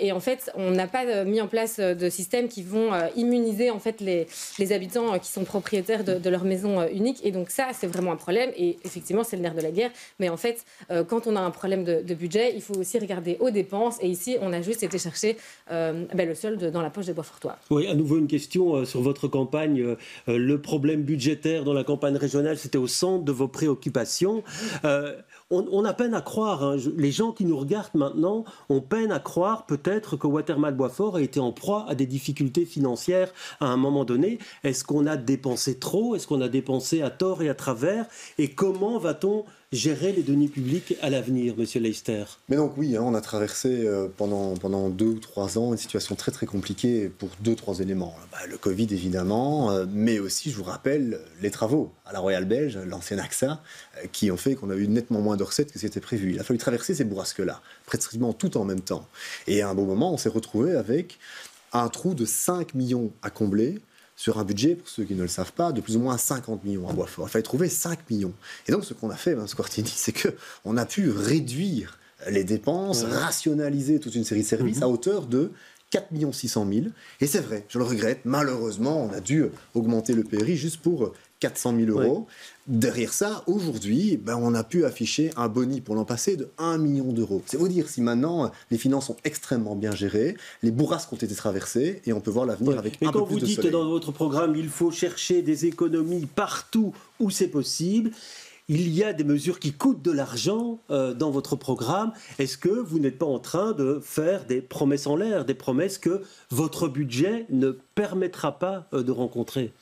Et en fait, on n'a pas mis en place de système qui vont immuniser en fait les habitants qui sont propriétaires de leur maison unique. Et donc ça, c'est vraiment un problème. Et effectivement, c'est le nerf de la guerre. Mais en fait, quand on a un problème de budget, il faut aussi regarder aux dépenses. Et ici, on a juste été chercher le solde dans la poche des Boisfortois. Oui, à nouveau une question sur votre campagne. Le problème budgétaire dans la campagne régionale, c'était au centre de vos préoccupations. On a peine à croire, hein. Les gens qui nous regardent maintenant ont peine à croire peut-être que Watermal Boisfort a été en proie à des difficultés financières à un moment donné. Est-ce qu'on a dépensé trop? Est-ce qu'on a dépensé à tort et à travers? Et comment va-t-on gérer les deniers publics à l'avenir, Monsieur Leister? Mais donc oui, on a traversé pendant 2 ou 3 ans une situation très très compliquée pour 2-3 éléments. Le Covid évidemment, mais aussi, je vous rappelle, les travaux à la Royale Belge, l'ancienne AXA, qui ont fait qu'on a eu nettement moins de recettes que c'était prévu. Il a fallu traverser ces bourrasques-là, pratiquement tout en même temps. Et à un bon moment, on s'est retrouvé avec un trou de 5 millions à combler, sur un budget, pour ceux qui ne le savent pas, de plus ou moins 50 millions à Boisfort. Il fallait trouver 5 millions. Et donc, ce qu'on a fait, Squartini, c'est qu'on a pu réduire les dépenses, rationaliser toute une série de services à hauteur de 4 600 000. Et c'est vrai, je le regrette, malheureusement, on a dû augmenter le PRI juste pour 400 000 €. Ouais. Derrière ça, aujourd'hui, on a pu afficher un boni pour l'an passé de 1 million d'euros. C'est vous dire si maintenant les finances sont extrêmement bien gérées, les bourrasques ont été traversées et on peut voir l'avenir avec un peu plus de soleil. Mais quand vous dites dans votre programme, il faut chercher des économies partout où c'est possible, il y a des mesures qui coûtent de l'argent dans votre programme. Est-ce que vous n'êtes pas en train de faire des promesses en l'air, des promesses que votre budget ne permettra pas de rencontrer?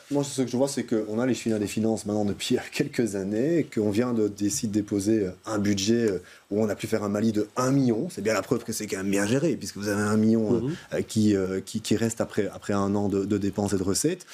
Moi, ce que je vois, c'est qu'on a les chemins des finances maintenant depuis quelques années, qu'on vient de décider de déposer un budget où on a pu faire un Mali de 1 million. C'est bien la preuve que c'est quand même bien géré, puisque vous avez 1 million qui reste après un an de dépenses et de recettes.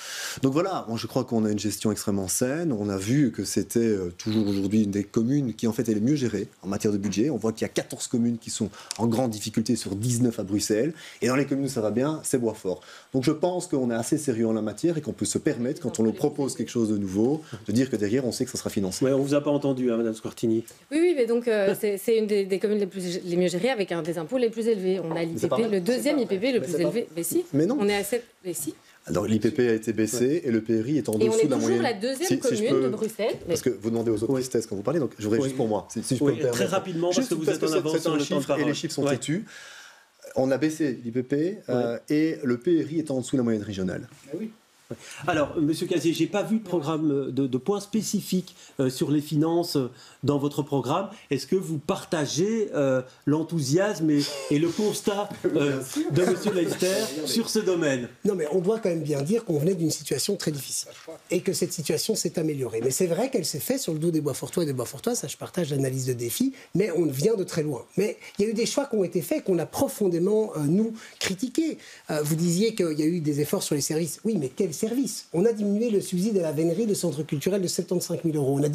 Donc voilà, moi je crois qu'on a une gestion extrêmement saine. On a vu que c'était toujours aujourd'hui une des communes qui en fait est les mieux gérées en matière de budget. On voit qu'il y a 14 communes qui sont en grande difficulté sur 19 à Bruxelles. Et dans les communes où ça va bien, c'est Boisfort. Donc je pense qu'on est assez sérieux en la matière et qu'on peut se permettre, quand on nous propose quelque chose de nouveau, de dire que derrière on sait que ça sera financé. Ouais, on ne vous a pas entendu, Madame Squartini. Oui, mais donc c'est une des communes les mieux gérées avec un des impôts les plus élevés. On a l'IPP, le deuxième IPP le plus élevé. Mais si, mais non. On est à 7. Mais si. Alors l'IPP a été baissé et le PRI est en dessous de la moyenne. Et on est toujours la deuxième commune de Bruxelles. Parce que vous demandez aux autres tristesses quand vous parlez, donc je voudrais juste pour moi, si je peux me permettre. Très rapidement, parce que vous êtes en avance sur le temps de parole. Et les chiffres sont têtus. On a baissé l'IPP et le PRI est en dessous de la moyenne régionale. Oui. Alors, Monsieur Casier, j'ai pas vu de programme de points spécifiques sur les finances dans votre programme. Est-ce que vous partagez l'enthousiasme et le constat de Monsieur Leister sur ce domaine? Non, mais on doit quand même bien dire qu'on venait d'une situation très difficile et que cette situation s'est améliorée. Mais c'est vrai qu'elle s'est faite sur le dos des Boisfortois et des Boisfortois. Ça, je partage l'analyse de défi, mais on vient de très loin. Mais il y a eu des choix qui ont été faits qu'on a profondément, nous, critiqués. Vous disiez qu'il y a eu des efforts sur les services. Oui, mais quels services? On a diminué le subside à la vénerie, le centre culturel de 75 000 €. On a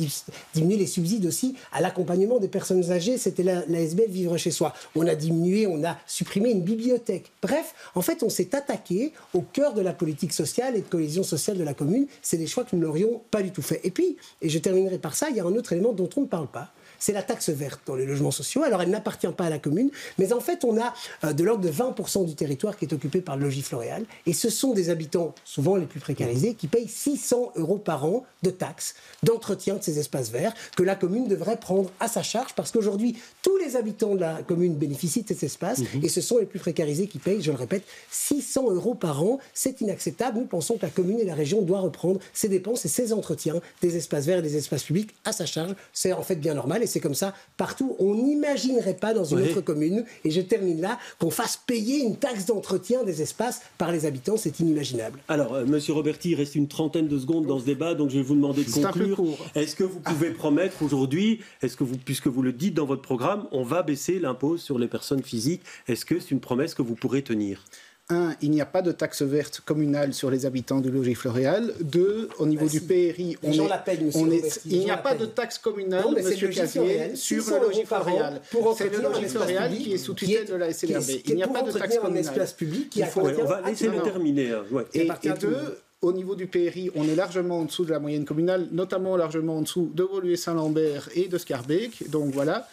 diminué les subsides aussi à l'accompagnement des personnes âgées. C'était l'ASBL Vivre chez soi. On a diminué, on a supprimé une bibliothèque. Bref, en fait, on s'est attaqué au cœur de la politique sociale et de cohésion sociale de la commune. C'est des choix que nous n'aurions pas du tout fait. Et puis, et je terminerai par ça, il y a un autre élément dont on ne parle pas. C'est la taxe verte dans les logements sociaux. Alors, elle n'appartient pas à la commune, mais en fait, on a de l'ordre de 20% du territoire qui est occupé par le logis Floréal. Et ce sont des habitants, souvent les plus précarisés, qui payent 600 € par an de taxes d'entretien de ces espaces verts que la commune devrait prendre à sa charge parce qu'aujourd'hui, tous les habitants de la commune bénéficient de ces espaces et ce sont les plus précarisés qui payent, je le répète, 600 € par an. C'est inacceptable. Nous pensons que la commune et la région doivent reprendre ces dépenses et ces entretiens des espaces verts et des espaces publics à sa charge. C'est en fait bien normal. c'est comme ça partout. On n'imaginerait pas dans une autre commune, et je termine là, qu'on fasse payer une taxe d'entretien des espaces par les habitants. C'est inimaginable. Alors, Monsieur Roberti, il reste une trentaine de secondes dans ce débat, donc je vais vous demander de conclure. Est-ce que vous pouvez promettre aujourd'hui, puisque vous le dites dans votre programme, on va baisser l'impôt sur les personnes physiques, est-ce que c'est une promesse que vous pourrez tenir ? 1, il n'y a pas de taxe verte communale sur les habitants du logis Floréal. 2, au niveau du PRI, il n'y a pas de taxe communale, monsieur Casier, sur le logis Floréal. C'est le logis Floréal qui est sous tutelle de la SLRB. Il n'y a pas de taxe communale. On va laisser le terminer. Et 2, au niveau du PRI, on est largement en dessous de la moyenne communale, notamment largement en dessous de Woluwe-Saint-Lambert et de Schaerbeek. Donc voilà.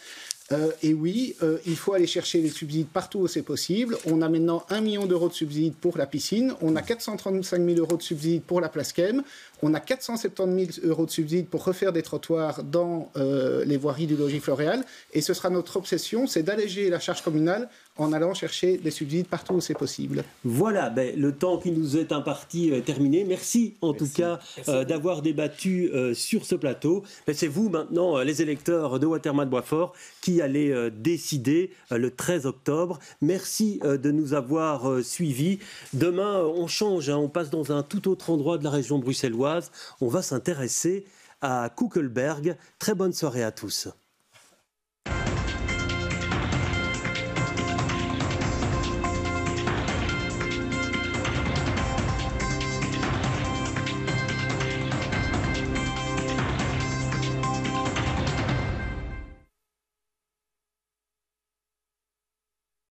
Et oui, il faut aller chercher les subsides partout où c'est possible. On a maintenant 1 million d'euros de subsides pour la piscine. On a 435 000 euros de subsides pour la place Kem. On a 470 000 euros de subsides pour refaire des trottoirs dans les voiries du logis Floréal. Et ce sera notre obsession, c'est d'alléger la charge communale en allant chercher des subsides partout où c'est possible. Voilà, le temps qui nous est imparti est terminé. Merci en tout cas d'avoir débattu sur ce plateau. C'est vous maintenant, les électeurs de Watermal-Boisfort, qui allez décider le 13 octobre. Merci de nous avoir suivis. Demain, on change, on passe dans un tout autre endroit de la région bruxelloise. On va s'intéresser à Kuckelberg. Très bonne soirée à tous.